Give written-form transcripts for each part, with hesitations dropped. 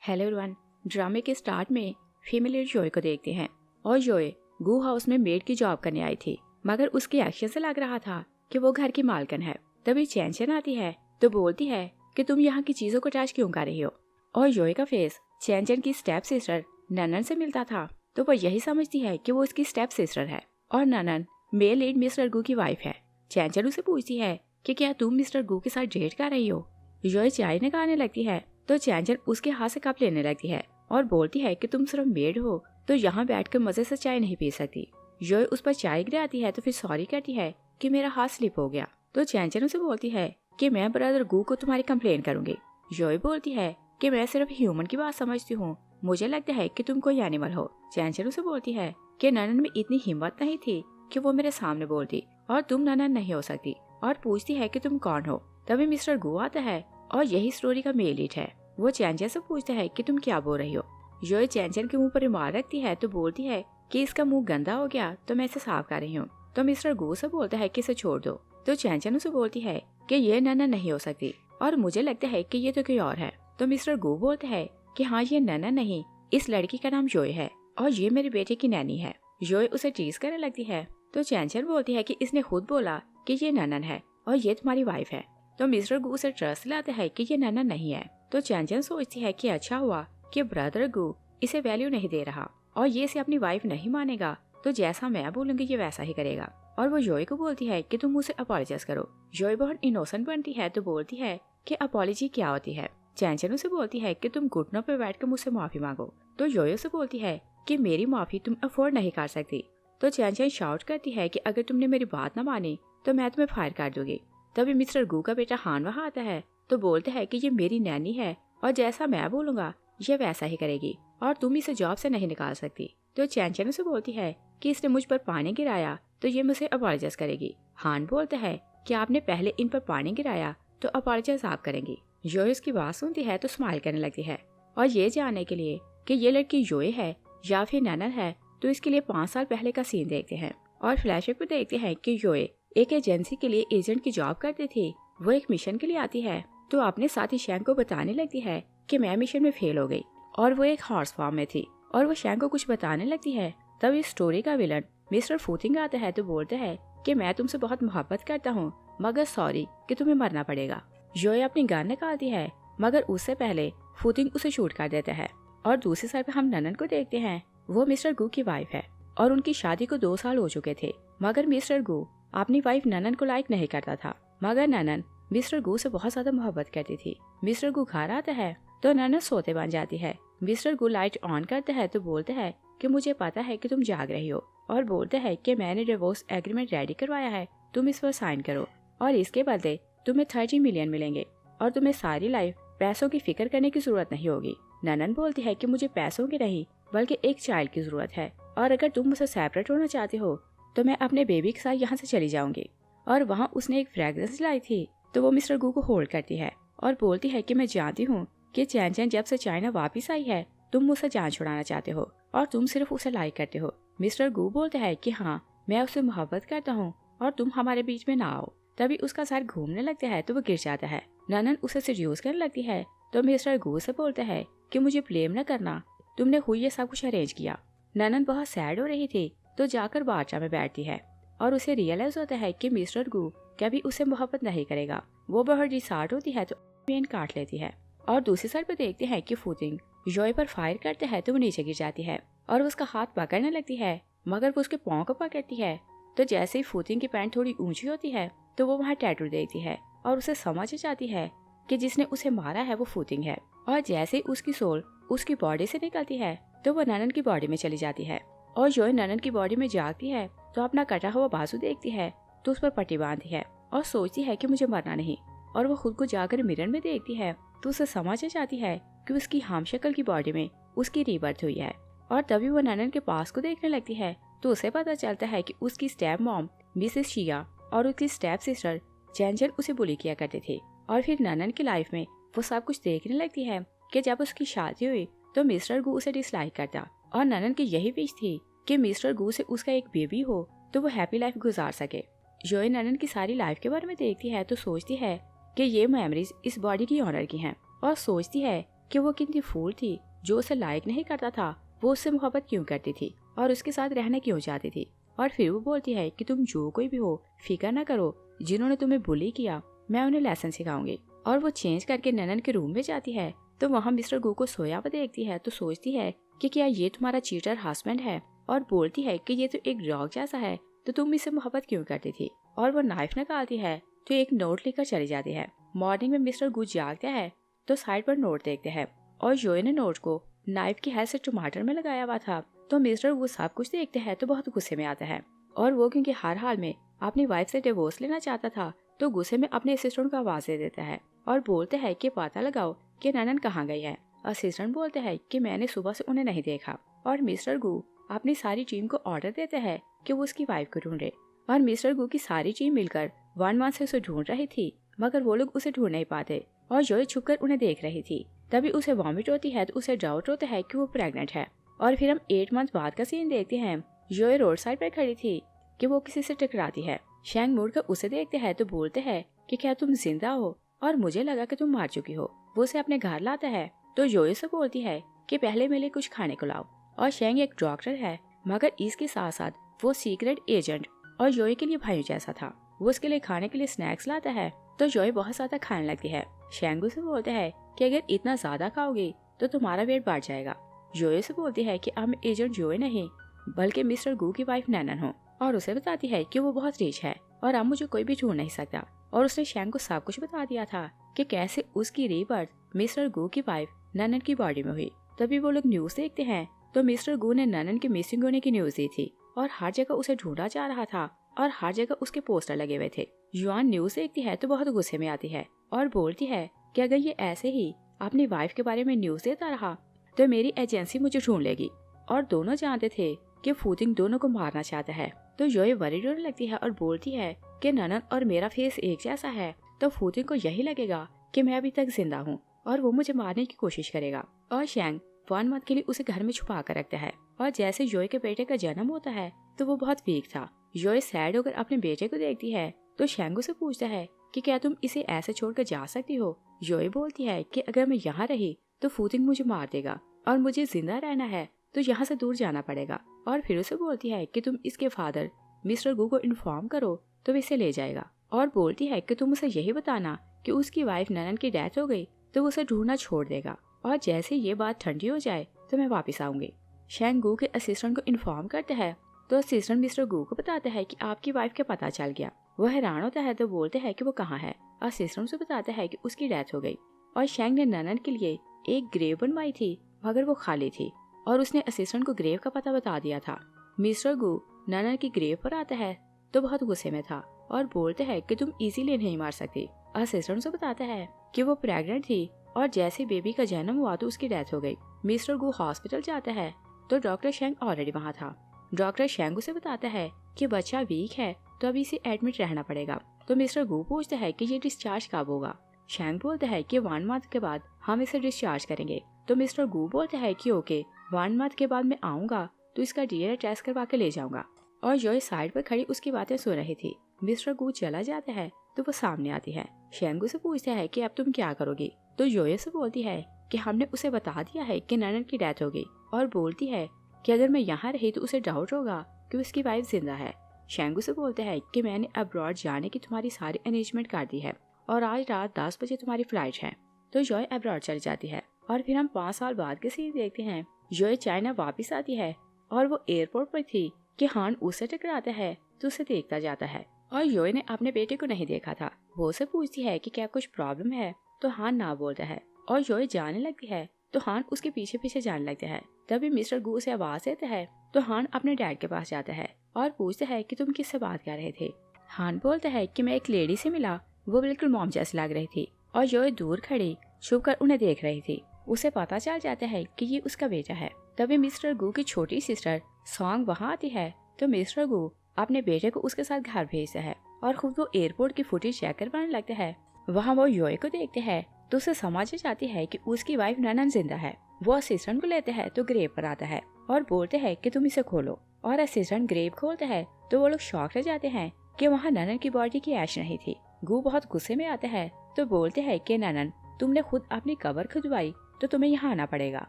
Hello everyone. ड्रामे के start में फीमेल जोय को देखते हैं और जोय गू हाउस में मेड की जॉब करने आई थी, मगर उसके एक्शन से लग रहा था कि वो घर की मालकिन है। तभी चैनचन आती है तो बोलती है कि तुम यहाँ की चीजों को टच क्यों कर रही हो। और जोय का फेस चैनचन की स्टेप सिस्टर ननन से मिलता था, तो वो यही समझती है कि वो उसकी स्टेप सिस्टर है और ननन मेल लीड मिस्टर गू की वाइफ है। चैनचन उसे पूछती है कि क्या तुम मिस्टर गू के साथ डेट कर रही हो। जोय चाय निकालने लगती है तो चैनचन उसके हाथ से कप लेने लगती है और बोलती है कि तुम सिर्फ मेड हो तो यहाँ बैठकर मजे से चाय नहीं पी सकती। जोय उस पर चाय गिराती है तो फिर सॉरी कहती है कि मेरा हाथ स्लिप हो गया। तो चैनचन उसे बोलती है कि मैं ब्रदर गू को तुम्हारी कंप्लेन करूंगी। जोय बोलती है कि मैं सिर्फ ह्यूमन की बात समझती हूँ, मुझे लगता है कि तुम कोई एनिमल हो। चैनचन उसे बोलती है कि ननन में इतनी हिम्मत नहीं थी कि वो मेरे सामने बोलती और तुम ननन नहीं हो सकती, और पूछती है कि तुम कौन हो। तभी मिस्टर गू आता है और यही स्टोरी का मेल लीड है। वो चैनचन से पूछता है कि तुम क्या बोल रही हो। जोय चैनचन के मुंह पर रुमाल रखती है तो बोलती है कि इसका मुंह गंदा हो गया तो मैं इसे साफ कर रही हूँ। तो मिस्टर गू से बोलता है कि इसे छोड़ दो। तो चैनचन उसे बोलती है कि ये ननन नहीं हो सकती और मुझे लगता है कि ये तो कोई और है। तो मिस्टर गू बोलता है कि हाँ, ये ननन नहीं, इस लड़की का नाम जोय है और ये मेरे बेटे की नैनी है। जोय उसे टीज करने लगती है तो चैनचन बोलती है कि इसने खुद बोला कि ये ननन है और ये तुम्हारी वाइफ है। तो मिस्टर गू उसे ट्रस्ट दिलाता है कि ये ननन नहीं है। तो चैनचन सोचती है कि अच्छा हुआ कि ब्रदर गू इसे वैल्यू नहीं दे रहा और ये इसे अपनी वाइफ नहीं मानेगा, तो जैसा मैं बोलूंगी ये वैसा ही करेगा। और वो जोय को बोलती है कि तुम मुझे अपॉलोजाइज करो। जोय बहुत इनोसेंट बनती है तो बोलती है कि अपॉलोजी क्या होती है। चैनचन उसे बोलती है कि तुम घुटनों पर बैठकर मुझसे माफी मांगो। तो जोय उसे बोलती है कि मेरी माफी तुम अफोर्ड नहीं कर सकती। तो चैनचन शाउट करती है कि अगर तुमने मेरी बात न मानी तो मैं तुम्हें फायर कर दूंगी। तभी मिस्टर गू का बेटा हान वहाँ आता है तो बोलता है कि ये मेरी नैनी है और जैसा मैं बोलूंगा ये वैसा ही करेगी और तुम इसे जॉब से नहीं निकाल सकती। तो चैनचन उसे बोलती है कि इसने मुझ पर पानी गिराया तो ये मुझे अपॉलोजाइज करेगी। हान बोलता है कि आपने पहले इन पर पानी गिराया तो अपॉलोजाइज आप करेंगी। जोय इसकी बात सुनती है तो स्माइल करने लगती है और ये जानने के लिए कि ये लड़की जोय है या फिर ननन है तो इसके लिए 5 साल पहले का सीन देखते हैं और फ्लैशबैक में देखते हैं कि जोय एक एजेंसी के लिए एजेंट की जॉब करती थी। वो एक मिशन के लिए आती है तो अपने साथी शैंक को बताने लगती है कि मैं मिशन में फेल हो गई और वो एक हॉर्स फार्म में थी और वो शैंक को कुछ बताने लगती है। तब इस स्टोरी का विलन मिस्टर फूथिंग आता है तो बोलता है कि मैं तुमसे बहुत मोहब्बत करता हूँ, मगर सॉरी कि तुम्हें मरना पड़ेगा। जोय अपनी गन निकालती है मगर उससे पहले फूथिंग उसे शूट कर देता है। और दूसरी साइड पे हम ननन को देखते हैं। वो मिस्टर गू की वाइफ है और उनकी शादी को 2 साल हो चुके थे, मगर मिस्टर गू अपनी वाइफ ननन को लाइक नहीं करता था, मगर ननन मिस्टर गू से बहुत ज्यादा मोहब्बत करती थी। मिस्टर गू घर आता है तो ननन सोते बन जाती है। मिस्टर गू लाइट ऑन करते हैं तो बोलते हैं कि मुझे पता है कि तुम जाग रही हो और बोलते हैं कि मैंने डिवोर्स एग्रीमेंट रेडी करवाया है, तुम इस पर साइन करो और इसके बदले तुम्हें 30 मिलियन मिलेंगे और तुम्हें सारी लाइफ पैसों की फिक्र करने की जरूरत नहीं होगी। ननन बोलती है कि मुझे पैसों की नहीं बल्कि एक चाइल्ड की जरूरत है और अगर तुम मुझसे सेपरेट होना चाहते हो तो मैं अपने बेबी के साथ यहाँ से चली जाऊंगी। और वहाँ उसने एक फ्रेग्रेंस लाई थी तो वो मिस्टर गू को होल्ड करती है और बोलती है कि मैं जानती हूँ कि चैनचन जब से चाइना वापस आई है तुम मुझसे जान छुड़ाना चाहते हो और तुम सिर्फ उसे लाइक करते हो। मिस्टर गू बोलता है कि हाँ, मैं उससे मोहब्बत करता हूँ और तुम हमारे बीच में ना आओ। तभी उसका सर घूमने लगता है तो वो गिर जाता है। ननन उसे सीड्यूस करने लगती है तो मिस्टर गू से बोलता है कि मुझे ब्लेम न करना, तुमने खुद ये सब कुछ अरेंज किया। ननन बहुत सैड हो रही थी तो जाकर बादशाह में बैठती है और उसे रियलाइज होता है कि मिस्टर गू कभी उसे मोहब्बत नहीं करेगा। वो बहुत डिसार्ट होती है तो पेन काट लेती है। और दूसरी साइड पे देखते हैं कि फूथिंग जोय पर फायर करते हैं तो वो नीचे गिर जाती है और उसका हाथ पकड़ने लगती है, मगर वो उसके पाँव को पकड़ती है। तो जैसे ही फूथिंग की पैंट थोड़ी ऊंची होती है तो वो वहाँ टैटू देखती है और उसे समझ जाती है कि जिसने उसे मारा है वो फूथिंग है। और जैसे ही उसकी सोल उसकी बॉडी से निकलती है तो वो ननन की बॉडी में चली जाती है और जोय ननन की बॉडी में जागती है तो अपना कटा हुआ बाजू देखती है तो उस पर पट्टी बांधती है और सोचती है कि मुझे मरना नहीं। और वो खुद को जाकर मिरर में देखती है तो उसे समझ जाती है कि उसकी हमशक्ल की बॉडी में उसकी रीबर्थ हुई है। और तभी वो ननन के पास को देखने लगती है तो उसे पता चलता है कि उसकी स्टेप मॉम मिसेस शिया और उसकी स्टेप सिस्टर चैनचन उसे बुली किया करते थे। और फिर ननन की लाइफ में वो सब कुछ देखने लगती है कि जब उसकी शादी हुई तो मिस्टर गू उसे डिसलाइक करता और ननन की यही विश थी कि मिस्टर गू से उसका एक बेबी हो तो वो हैप्पी लाइफ गुजार सके। जोय ननन की सारी लाइफ के बारे में देखती है तो सोचती है कि ये मेमोरीज इस बॉडी की ऑनर की हैं और सोचती है कि वो कितनी फूल थी, जो उसे लायक नहीं करता था वो उससे मोहब्बत क्यों करती थी और उसके साथ रहना क्यों चाहती थी। और फिर वो बोलती है कि तुम जो कोई भी हो फिक्र न करो, जिन्होंने तुम्हें बुली किया मैं उन्हें लेसन सिखाऊंगी। और वो चेंज करके ननन के रूम में जाती है तो वहाँ मिस्टर गू को सोया हुआ देखती है तो सोचती है कि क्या ये तुम्हारा चीटर हस्बैंड है, और बोलती है कि ये तो एक डॉग जैसा है तो तुम इससे मोहब्बत क्यों करती थी। और वो नाइफ निकालती है तो एक नोट लेकर चली जाती है। मॉर्निंग में मिस्टर गू जागता है तो साइड पर नोट देखते हैं और जोए ने नोट को नाइफ की हेड से टमाटर में लगाया हुआ था। तो मिस्टर गू सब कुछ देखते हैं तो बहुत गुस्से में आता है, और वो क्योंकि हर हाल में अपनी वाइफ से डिवोर्स लेना चाहता था तो गुस्से में अपने असिस्टेंट को आवाज दे देता है और बोलते हैं कि पता लगाओ कि ननन कहाँ गई है। असिस्टेंट बोलते हैं कि मैंने सुबह से उन्हें नहीं देखा। और मिस्टर गू अपनी सारी टीम को ऑर्डर देते हैं कि वो उसकी वाइफ को ढूंढे। और मिस्टर गू की सारी टीम मिलकर 1 मंथ से उसे ढूंढ रही थी, मगर वो लोग उसे ढूंढ नहीं पाते और जोए छुपकर उन्हें देख रही थी। तभी उसे वॉमिट होती है तो उसे डाउट होता है कि वो प्रेग्नेंट है। और फिर हम 8 मंथ बाद का सीन देखते हैं। जोए रोड साइड पर खड़ी थी कि वो किसी से टकराती है। शैंग मुड़कर उसे देखते हैं तो बोलते हैं कि क्या तुम जिंदा हो, और मुझे लगा कि तुम मार चुकी हो। वो उसे अपने घर लाता है तो जोए से बोलती है कि पहले मेरे लिए कुछ खाने को लाओ। और शैंग एक डॉक्टर है, मगर इसके साथ साथ वो सीक्रेट एजेंट और जोए के लिए भाई जैसा था। वो उसके लिए खाने के लिए स्नैक्स लाता है तो जोए बहुत ज्यादा खाने लगती है। शैंग से बोलते हैं कि अगर इतना ज्यादा खाओगी तो तुम्हारा वेट बढ़ जाएगा। जोए से बोलती है कि अब एजेंट जोए नहीं बल्कि मिस्टर गू की वाइफ नैनन हो, और उसे बताती है कि वो बहुत रिच है और अब मुझे कोई भी ढूंढ नहीं सकता। और उसने शैंग को सब कुछ बता दिया था कि कैसे उसकी रीबर्थ मिस्टर गू की वाइफ ननन की बॉडी में हुई। तभी वो लोग न्यूज देखते हैं तो मिस्टर गू ने ननन के मिसिंग होने की न्यूज दी थी और हर जगह उसे ढूंढा जा रहा था और हर जगह उसके पोस्टर लगे हुए थे। युआन न्यूज देखती है तो बहुत गुस्से में आती है और बोलती है कि अगर ये ऐसे ही अपनी वाइफ के बारे में न्यूज देता रहा तो मेरी एजेंसी मुझे ढूंढ लेगी। और दोनों जानते थे कि फूतिंग दोनों को मारना चाहता है। तो जोए वरीड होने लगती है और बोलती है कि ननन और मेरा फेस एक जैसा है तो फूतिंग को यही लगेगा कि मैं अभी तक जिंदा हूँ और वो मुझे मारने की कोशिश करेगा। और शैंग 1 मंथ के लिए उसे घर में छुपा कर रखता है। और जैसे जोए के बेटे का जन्म होता है तो वो बहुत वीक था। जोए सैड होकर अपने बेटे को देखती है तो शैंगू से पूछता है कि क्या तुम इसे ऐसे छोड़कर जा सकती हो। जोए बोलती है कि अगर मैं यहाँ रही तो फूतिंग मुझे मार देगा और मुझे जिंदा रहना है तो यहाँ से दूर जाना पड़ेगा। और फिर उसे बोलती है कि तुम इसके फादर मिस्टर गू को इन्फॉर्म करो तो इसे ले जाएगा। और बोलती है कि तुम उसे यही बताना कि उसकी वाइफ ननन की डेथ हो गई तो वो उसे ढूंढना छोड़ देगा, और जैसे ये बात ठंडी हो जाए तो मैं वापस आऊंगी। शैंग गू के असिस्टेंट को इन्फॉर्म करते हैं तो असिस्टेंट मिस्टर गू को बताता है कि आपकी वाइफ का पता चल गया। वो हैरान होता है तो बोलते हैं कि वो कहाँ है। असिस्टेंट से बताता है कि उसकी डेथ हो गई और शैंग ने ननन के लिए एक ग्रेव बनवाई थी मगर वो खाली थी, और उसने असिस्टेंट को ग्रेव का पता बता दिया था। मिस्टर गू ननन की ग्रेव पर आता है तो बहुत गुस्से में था और बोलते हैं कि तुम इजीली नहीं मार सकती। असिस्टेंट से बताता है कि वो प्रेग्नेंट थी और जैसे बेबी का जन्म हुआ तो उसकी डेथ हो गई। मिस्टर गू हॉस्पिटल जाता है तो डॉक्टर शेंग ऑलरेडी वहाँ था। डॉक्टर शेंग से बताता है कि बच्चा वीक है तो अभी इसे एडमिट रहना पड़ेगा। तो मिस्टर गू पूछता है कि ये डिस्चार्ज कब होगा। शेंग बोलता है कि 1 मंथ के बाद हम इसे डिस्चार्ज करेंगे। तो मिस्टर गू बोलता है कि ओके 1 मंथ के बाद मैं आऊंगा तो इसका डीएनए टेस्ट करवा के ले जाऊंगा। और जोए साइड पर खड़ी उसकी बातें सुन रही थी। मिस्टर गू चला जाता है तो वो सामने आती है। शेंगू से पूछता है कि अब तुम क्या करोगी। तो जोए से बोलती है कि हमने उसे बता दिया है कि ननन की डेथ हो गई, और बोलती है कि अगर मैं यहाँ रही तो उसे डाउट होगा कि उसकी वाइफ जिंदा है। शेंगू से बोलते हैं कि मैंने अब्रॉड जाने की तुम्हारी सारी अरेंजमेंट कर दी है और आज रात 10 बजे तुम्हारी फ्लाइट है। तो जोए अब्रॉड चली जाती है। और फिर हम 5 साल बाद के सीन देखते हैं। जोए चाइना वापस आती है और वो एयरपोर्ट पर थी कि हान उससे टकराता है तो उसे देखता जाता है। और योए ने अपने बेटे को नहीं देखा था। वो उसे पूछती है कि क्या कुछ प्रॉब्लम है तो हान ना बोलता है और योए जाने लगती है तो हान उसके पीछे पीछे जाने लगता है। तभी मिस्टर गू उसे आवाज देता है तो हान अपने डैड के पास जाता है और पूछता है कि तुम किससे बात कर रहे थे। हान बोलता है कि मैं एक लेडी से मिला, वो बिल्कुल मॉम जैसी लग रही थी और योए दूर खड़ी छुप कर उन्हें देख रही थी। उसे पता चल जाता है कि ये उसका बेटा है। तभी मिस्टर गू की छोटी सिस्टर सॉन्ग वहाँ आती है तो मिस्टर गू अपने बेटे को उसके साथ घर भेजता है और खुद वो एयरपोर्ट की फुटेज चेक करवाने लगता है। वहाँ वो योए को देखते हैं तो उसे समझ जाती है कि उसकी वाइफ ननन जिंदा है। वो असिस्टेंट को लेते हैं तो ग्रेव पर आता है और बोलते हैं कि तुम इसे खोलो। और असिस्टेंट ग्रेव खोलता है तो वो लोग शॉक रह जाते हैं कि वहाँ ननन की बॉडी की ऐश नहीं थी। गू बहुत गुस्से में आता है तो बोलते हैं कि ननन तुमने खुद अपनी कब्र खुदवाई तो तुम्हें यहाँ आना पड़ेगा।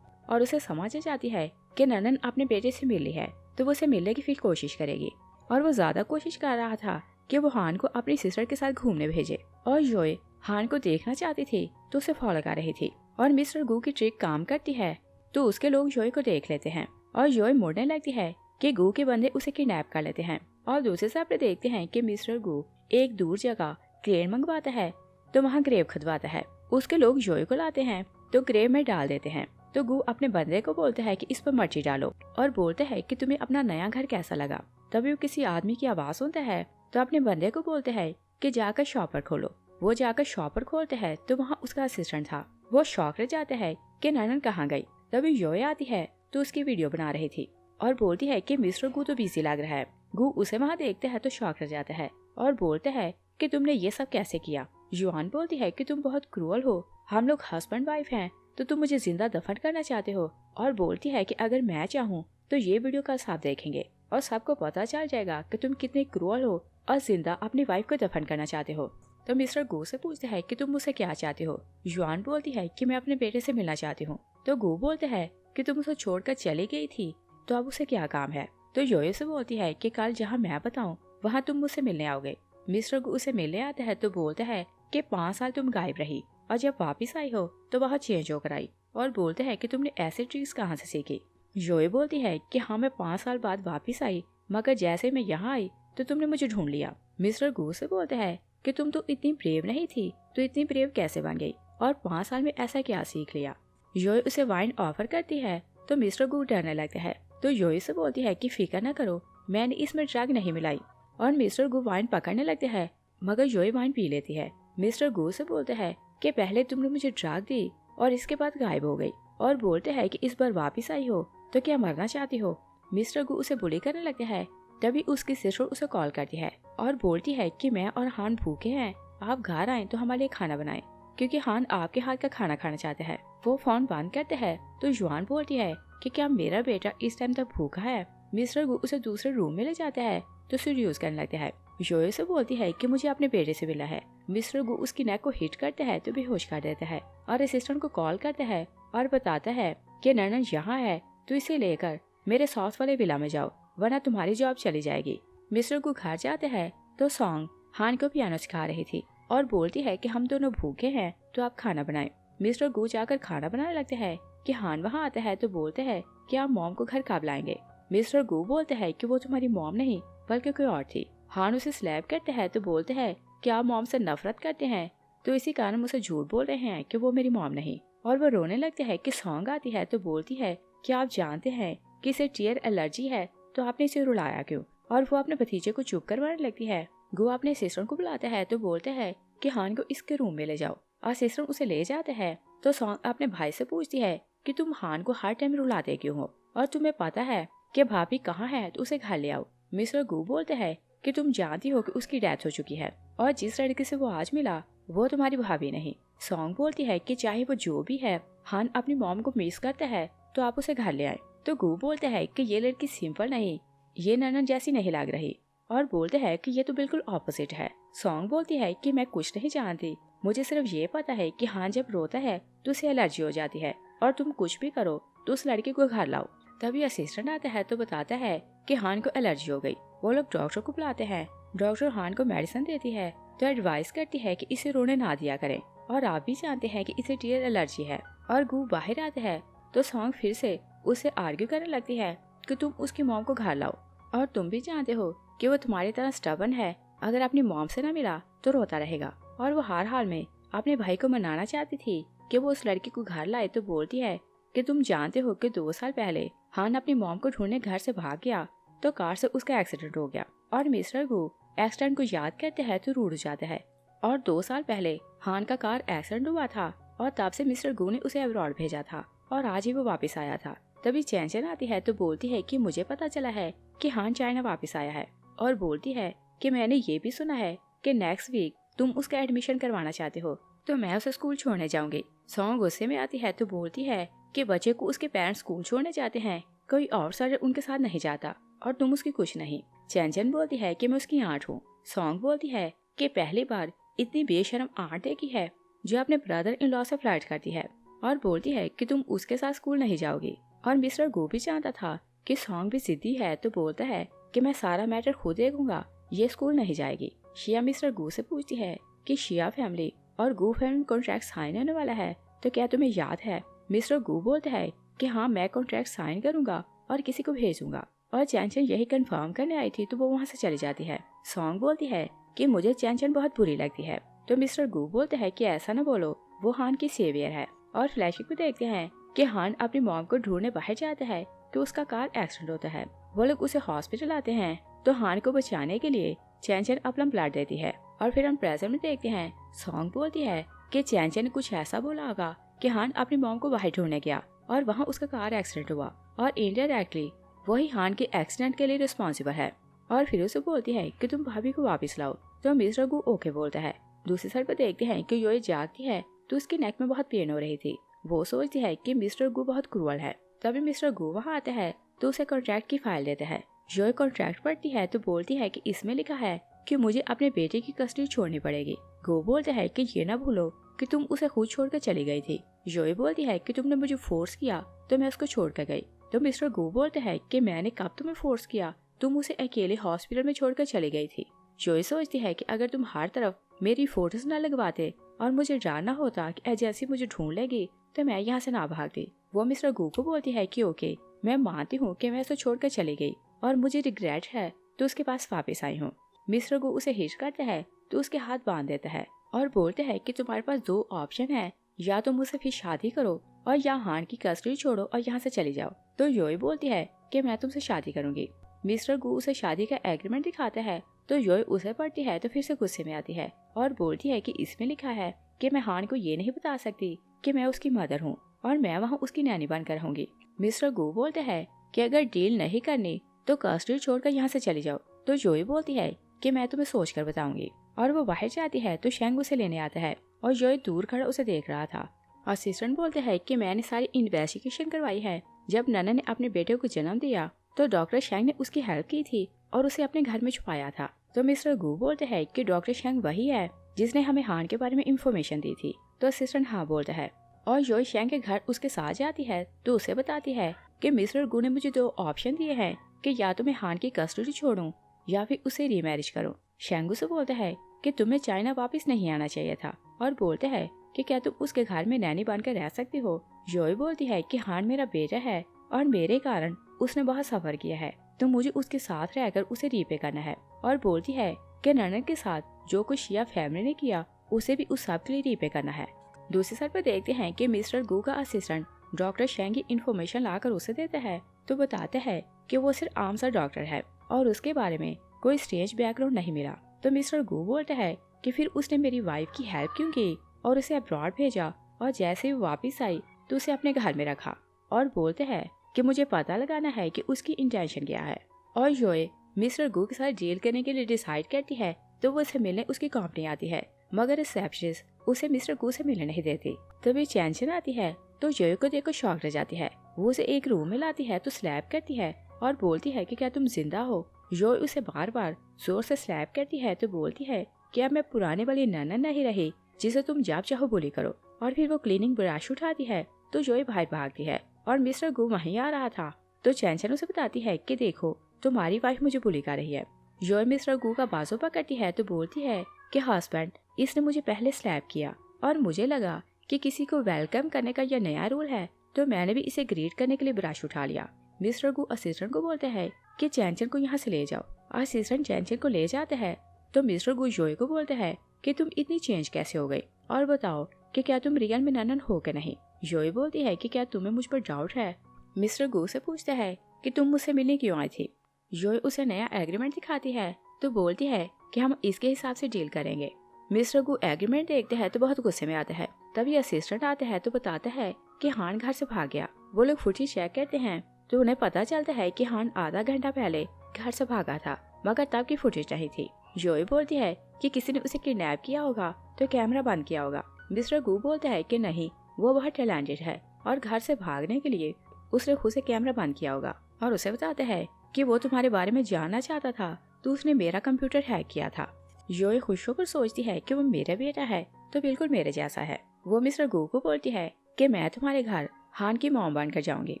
और उसे समझ आ जाती है कि ननन अपने बेटे से मिली है तो वो उसे मिलने की फिर कोशिश करेगी। और वो ज्यादा कोशिश कर रहा था कि वो हान को अपनी सिस्टर के साथ घूमने भेजे। और जोए हान को देखना चाहती थी तो उसे फॉलो कर रही थी। और मिस्टर गू की ट्रिक काम करती है तो उसके लोग जोए को देख लेते हैं और जोए मुड़ने लगती है कि गू के बंदे उसे किडनैप कर लेते हैं। और दूसरे साइड पे देखते हैं कि मिस्टर गू एक दूर जगह क्रेन मंगवाता है तो वहाँ ग्रेव खुदवाता है। उसके लोग जोए को लाते हैं तो ग्रेव में डाल देते हैं। तो गू अपने बंदे को बोलते है कि इस पर मर्ची डालो और बोलते है कि तुम्हें अपना नया घर कैसा लगा। तभी वो किसी आदमी की आवाज सुनता है तो अपने बंदे को बोलते है कि जाकर शॉपर खोलो। वो जाकर शॉपर खोलते हैं तो वहाँ उसका असिस्टेंट था। वो शॉक रह जाता है कि ननन कहाँ गई। तभी जोए आती है तो उसकी वीडियो बना रही थी और बोलती है कि मिस्टर गू तो बिजी लग रहा है। गू उसे वहाँ देखते है तो शॉक रह जाता है और बोलते है कि तुमने ये सब कैसे किया। जुआन बोलती है कि तुम बहुत क्रूअल हो, हम लोग हस्बैंड वाइफ हैं तो तुम मुझे जिंदा दफन करना चाहते हो। और बोलती है कि अगर मैं चाहूँ तो ये वीडियो कल सब देखेंगे और सबको पता चल जाएगा कि तुम कितने क्रूअल हो और जिंदा अपनी वाइफ को दफन करना चाहते हो। तो मिस्टर गू से पूछते हैं कि तुम मुझसे क्या चाहते हो। जुआन बोलती है कि मैं अपने बेटे से मिलना चाहती हूँ। तो गू बोलते हैं कि तुम उसे छोड़कर चली गई थी तो अब उसे क्या काम है। तो योए से बोलती है कि कल जहाँ मैं बताऊँ वहाँ तुम मुझसे मिलने आओगे। मिस्टर गू उसे मिलने आते हैं तो बोलते हैं कि 5 साल तुम गायब रही और जब वापिस आई हो तो वह चेंज होकर आई। और बोलते हैं कि तुमने ऐसे ट्रिक्स कहाँ से सीखी। जोए बोलती है कि हाँ मैं 5 साल बाद वापिस आई मगर जैसे मैं यहाँ आई तो तुमने मुझे ढूंढ लिया। मिस्टर गू से बोलते हैं कि तुम तो इतनी ब्रेव नहीं थी तो इतनी ब्रेव कैसे बन गई और 5 साल में ऐसा क्या सीख लिया। जोए उसे वाइन ऑफर करती है तो मिस्टर गू डरने लगता है। तो जोए से बोलती है कि फिक्र न करो, मैंने इसमें ड्रग नहीं मिलाई। और मिस्टर गू वाइन पकड़ने लगते हैं मगर जोए वाइन पी लेती है। मिस्टर गू से बोलते हैं कि पहले तुमने मुझे ड्रग दी और इसके बाद गायब हो गई। और बोलते हैं कि इस बार वापिस आई हो तो क्या मरना चाहती हो। मिस्टर गू उसे बुली करने लगते हैं। तभी उसकी सिस्टर उसे कॉल करती है और बोलती है कि मैं और हान भूखे हैं, आप घर आए तो हमारे लिए खाना बनाएं क्योंकि हान आपके हाथ का खाना खाना चाहता है। वो फोन बंद करते हैं तो जुआन बोलती है कि क्या मेरा बेटा इस टाइम तक भूखा है। मिस्टर गू उसे दूसरे रूम में ले जाता है तो सीरियस करने लगता है। जोए से बोलती है कि मुझे अपने बेटे से मिला है। मिस्टर गू उसकी नेक को हिट करते हैं तो बेहोश कर देता है और असिस्टेंट को कॉल करता है और बताता है कि ननन यहाँ है तो इसे लेकर मेरे साउथ वाले विला में जाओ वरना तुम्हारी जॉब चली जाएगी। मिस्टर गू घर जाते हैं तो सॉन्ग हान को पियानो सिखा रही थी और बोलती है कि हम दोनों भूखे हैं तो आप खाना बनाएं। मिस्टर गू जाकर खाना बनाने लगते हैं कि हान वहाँ आता है तो बोलते हैं कि आप मॉम को घर कब लाएंगे। मिस्टर गू बोलते हैं कि वो तुम्हारी मॉम नहीं बल्कि कोई और थी। हान उसे स्लैप करते हैं तो बोलते हैं कि आप मॉम से नफरत करते हैं तो इसी कारण मुझे झूठ बोल रहे हैं कि वो मेरी मॉम नहीं। और वो रोने लगते हैं कि सॉन्ग आती है तो बोलती है कि आप जानते हैं कि इसे टीयर एलर्जी है तो आपने इसे रुलाया क्यों। और वो अपने भतीजे को चुप करवाने लगती है। गो अपने सिस्टर को बुलाता है तो बोलते हैं कि हान को इसके रूम में ले जाओ और सिस्टर उसे ले जाते हैं। तो सॉन्ग अपने भाई से पूछती है कि तुम हान को हर टाइम रुलाते क्यों हो और तुम्हें पता है कि भाभी कहाँ है तो उसे घर ले आओ। मिस्टर गू बोलते हैं कि तुम जानती हो कि उसकी डेथ हो चुकी है और जिस लड़के से वो आज मिला वो तुम्हारी भाभी नहीं। सॉन्ग बोलती है कि चाहे वो जो भी है हान अपनी मॉम को मिस करता है तो आप उसे घर ले आए। तो गू बोलते हैं कि ये लड़की सिंपल नहीं, ये ननन जैसी नहीं लग रही और बोलते हैं कि ये तो बिल्कुल ऑपोजिट है। सॉन्ग बोलती है कि मैं कुछ नहीं जानती, मुझे सिर्फ ये पता है कि हान जब रोता है तो उसे एलर्जी हो जाती है और तुम कुछ भी करो तो उस लड़के को घर लाओ। तभी असिस्टेंट आता है तो बताता है कि हान को एलर्जी हो गई। वो लोग डॉक्टर को बुलाते हैं। डॉक्टर हान को मेडिसिन देती है तो एडवाइस करती है कि इसे रोने ना दिया करें और आप भी जानते हैं कि इसे टीयर एलर्जी है। और गू बाहर आते हैं तो सॉन्ग फिर से उससे आर्ग्यू करने लगती है कि तुम उसकी मॉम को घर लाओ और तुम भी जानते हो कि वो तुम्हारी तरह स्टबर्न है, अगर अपनी मॉम से ना मिला तो रोता रहेगा। और वो हर हाल में अपने भाई को मनाना चाहती थी कि वो उस लड़की को घर लाए तो बोलती है कि तुम जानते हो कि 2 साल पहले हान अपनी मॉम को ढूंढने घर से भाग गया तो कार से उसका एक्सीडेंट हो गया। और मिस्टर गू एक्सीडेंट को याद करते हैं तो रूठ जाता है। और 2 साल पहले हान का कार एक्सीडेंट हुआ था और तब से मिस्टर गू ने उसे अब्रॉड भेजा था और आज ही वो वापस आया था। तभी चैन आती है तो बोलती है कि मुझे पता चला है कि हान चाइना वापस आया है और बोलती है कि मैंने ये भी सुना है कि नेक्स्ट वीक तुम उसका एडमिशन करवाना चाहते हो तो मैं उसे स्कूल छोड़ने जाऊंगी। सॉन्ग गुस्से में आती है तो बोलती है कि बच्चे को उसके पेरेंट्स स्कूल छोड़ने जाते हैं, कोई और सर उनके साथ नहीं जाता और तुम उसकी कुछ नहीं। चैन बोलती है कि मैं उसकी आंट हूँ। सॉन्ग बोलती है कि पहली बार इतनी बेशर्म आंट देखी है जो अपने ब्रदर इन लॉ से फ्लर्ट करती है। और बोलती है कि तुम उसके साथ स्कूल नहीं जाओगी। और मिस्टर गू भी जानता था कि सॉन्ग भी जिद्दी है, तो बोलता है कि मैं सारा मैटर खुद देखूंगा, ये स्कूल नहीं जाएगी। शिया मिस्टर गू से पूछती है कि शिया फैमिली और गू फैमिली कॉन्ट्रैक्ट साइन होने वाला है, तो क्या तुम्हें याद है? मिस्टर गू बोलता है कि हाँ, मैं कॉन्ट्रैक्ट साइन करूंगा और किसी को भेजूंगा। और चैनचन यही कंफर्म करने आई थी, तो वो वहाँ से चली जाती है। सॉन्ग बोलती है कि मुझे चैनचन बहुत बुरी लगती है, तो मिस्टर गू बोलते हैं कि ऐसा न बोलो, वो हान की सेवियर है। और फ्लैशबैक में देखते हैं कि हान अपनी मॉम को ढूंढने बाहर जाता है कि उसका कार एक्सीडेंट होता है। वो लोग उसे हॉस्पिटल आते हैं, तो हान को बचाने के लिए चैनचन अपना ब्लड देती है। और फिर हम प्रेजेंट में देखते हैं सॉन्ग बोलती है कि चैनचन ने कुछ ऐसा बोला होगा कि हान अपनी मॉम को बाहर ढूंढने गया और वहाँ उसका कार एक्सीडेंट हुआ और इनडायरेक्टली वही हान के एक्सीडेंट के लिए रिस्पॉन्सिबल है। और फिर उसे बोलती है कि तुम भाभी को वापस लाओ, तो मिस्टर गू ओके बोलता है। दूसरी साइड पर देखते हैं कि योई जागती है, तो उसकी नेक में बहुत पेन हो रही थी। वो सोचती है कि मिस्टर गू बहुत क्रूअल है। तभी मिस्टर गू वहाँ आता है, तो उसे कॉन्ट्रैक्ट की फाइल देता है। योई कॉन्ट्रैक्ट पढ़ती है, तो बोलती है कि इसमें लिखा है कि मुझे अपने बेटे की कस्टडी छोड़नी पड़ेगी। गो बोलता है कि ये ना भूलो कि तुम उसे खुद छोड़कर चली गई थी। योई बोलती है कि तुमने मुझे फोर्स किया, तो मैं उसको छोड़कर गई। तो मिस्टर गू बोलता है कि मैंने कब तुम्हें फोर्स किया, तुम उसे अकेले हॉस्पिटल में छोड़कर चली गई थी। जोई सोचती है कि अगर तुम हर तरफ मेरी फोटोज न लगवाते और मुझे जानना होता कि एजेंसी मुझे ढूंढ लेगी, तो मैं यहाँ से ना भागती। वो मिस्टर गू को बोलती है कि ओके, मैं मानती हूँ कि मैं उसे छोड़कर चली गई और मुझे रिग्रेट है, तो उसके पास वापस आई हूँ। मिस्टर गू उसे हिच करता है, तो उसके हाथ बांध देता है और बोलते हैं कि तुम्हारे पास दो ऑप्शन है, या तुम मुझसे फिर शादी करो और या हान की कस्टडी छोड़ो और यहाँ से चली जाओ। तो योई बोलती है कि मैं तुमसे शादी करूंगी। मिस्टर गू उसे शादी का एग्रीमेंट दिखाता है, तो योई उसे पढ़ती है, तो फिर से गुस्से में आती है और बोलती है कि इसमें लिखा है कि मैं हान को ये नहीं बता सकती कि मैं उसकी मदर हूँ और मैं वहाँ उसकी नैनी बनकर रहूंगी। मिस्टर गू बोलते हैं कि अगर डील नहीं करनी तो कस्टडी छोड़कर यहाँ से चली जाओ। तो योई बोलती है कि मैं तुम्हें सोच कर बताऊंगी। और वो बाहर जाती है, तो शेंग उसे लेने आता है और योई दूर खड़ा उसे देख रहा था। असिस्टेंट बोलते हैं कि मैंने सारी इन्वेस्टिगेशन करवाई है। जब नन्ना ने अपने बेटे को जन्म दिया, तो डॉक्टर शेंग ने उसकी हेल्प की थी और उसे अपने घर में छुपाया था। तो मिस्टर गू बोलते हैं कि डॉक्टर शेंग वही है जिसने हमें हान के बारे में इंफॉर्मेशन दी थी। तो असिस्टेंट हाँ बोलता है और योई शेंग के घर उसके साथ जाती है, तो उसे बताती है कि मिस्टर गू ने मुझे दो ऑप्शन दिए हैं कि या तो मैं हान की कस्टडी छोड़ूं या फिर उसे रीमैरिज करूं। शेंग उसे बोलता है कि तुम्हें चाइना वापस नहीं आना चाहिए था और बोलते हैं कि क्या तुम उसके घर में नैनी बनकर रह सकती हो। योई बोलती है कि हान मेरा बेटा है और मेरे कारण उसने बहुत सफर किया है, तो मुझे उसके साथ रहकर उसे रीपे करना है। और बोलती है कि ननन के साथ जो कुछ शिया फैमिली ने किया, उसे भी उस सब के लिए रीपे करना है। दूसरी साइड पर देखते हैं कि मिस्टर गू का असिस्टेंट डॉक्टर शेंग की इन्फॉर्मेशन लाकर उसे देता है, तो बताता है कि वो सिर्फ आम सा डॉक्टर है और उसके बारे में कोई स्टेज बैकग्राउंड नहीं मिला। तो मिस्टर गू बोलता है कि फिर उसने मेरी वाइफ की हेल्प क्यों की और उसे अब्रॉड भेजा, और जैसे वो वापस आई तो उसे अपने घर में रखा। और बोलते हैं कि मुझे पता लगाना है कि उसकी इंटेंशन क्या है। और योए मिस्टर गू के साथ डील करने के लिए डिसाइड करती है, तो वो उसे मिलने उसकी कंपनी आती है, मगर रिसेप्शनिस्ट उसे मिस्टर गू से मिलने नहीं देती। तभी चैनचन आती है, तो योए को देखकर शॉक रह जाती है। वो उसे एक रूम में लाती है, तो स्लैप करती है और बोलती है कि क्या तुम जिंदा हो। योए उसे बार बार जोर से स्लैप करती है, तो बोलती है कि अब मैं पुराने वाली ननन नहीं रही जिसे तुम जब चाहो बुली करो। और फिर वो क्लीनिंग ब्रश उठाती है, तो जोई बाहर भागती है और मिस्टर गू वहीं आ रहा था। तो चैनचन उसे बताती है कि देखो तुम्हारी वाइफ मुझे बुली कर रही है। जोई मिस्टर गू का बाजू पकड़ती है, तो बोलती है कि हस्बैंड इसने मुझे पहले स्लैप किया और मुझे लगा कि किसी को वेलकम करने का यह नया रूल है, तो मैंने भी इसे ग्रीट करने के लिए ब्रश उठा लिया। मिस्टर गू असिस्टेंट को बोलते हैं कि चैनचन को यहाँ से ले जाओ। असिस्टेंट चैनचन को ले जाते हैं, तो मिस्टर गू जोई को बोलते हैं कि तुम इतनी चेंज कैसे हो गई और बताओ कि क्या तुम रियल में ननन हो के नहीं। जोई बोलती है कि क्या तुम्हें मुझ पर डाउट है। मिस्टर गू से पूछता है कि तुम मुझसे मिलने क्यों आई थी। जोई उसे नया एग्रीमेंट दिखाती है, तो बोलती है कि हम इसके हिसाब से डील करेंगे। मिस्टर गू एग्रीमेंट देखते हैं, तो बहुत गुस्से में आता है। तभी असिस्टेंट आता है, तो बताता है कि हान घर से भाग गया। वो लोग फुटेज चेक करते हैं, तो उन्हें पता चलता है कि हान आधा घंटा पहले घर से भागा था, मगर तब की फुटेज नहीं थी। जोई बोलती है कि किसी ने उसे किडनैप किया होगा, तो कैमरा बंद किया होगा। मिस्टर गू बोलता है कि नहीं, वो बहुत टैलेंटेड है और घर से भागने के लिए उसने खुद से कैमरा बंद किया होगा। और उसे बताता है कि वो तुम्हारे बारे में जानना चाहता था, तो उसने मेरा कंप्यूटर हैक किया था। जोई खुश होकर सोचती है कि वो मेरा बेटा है, तो बिल्कुल मेरे जैसा है। वो मिस्टर गू को बोलती है कि मैं तुम्हारे घर हान की मॉम बनकर जाऊंगी।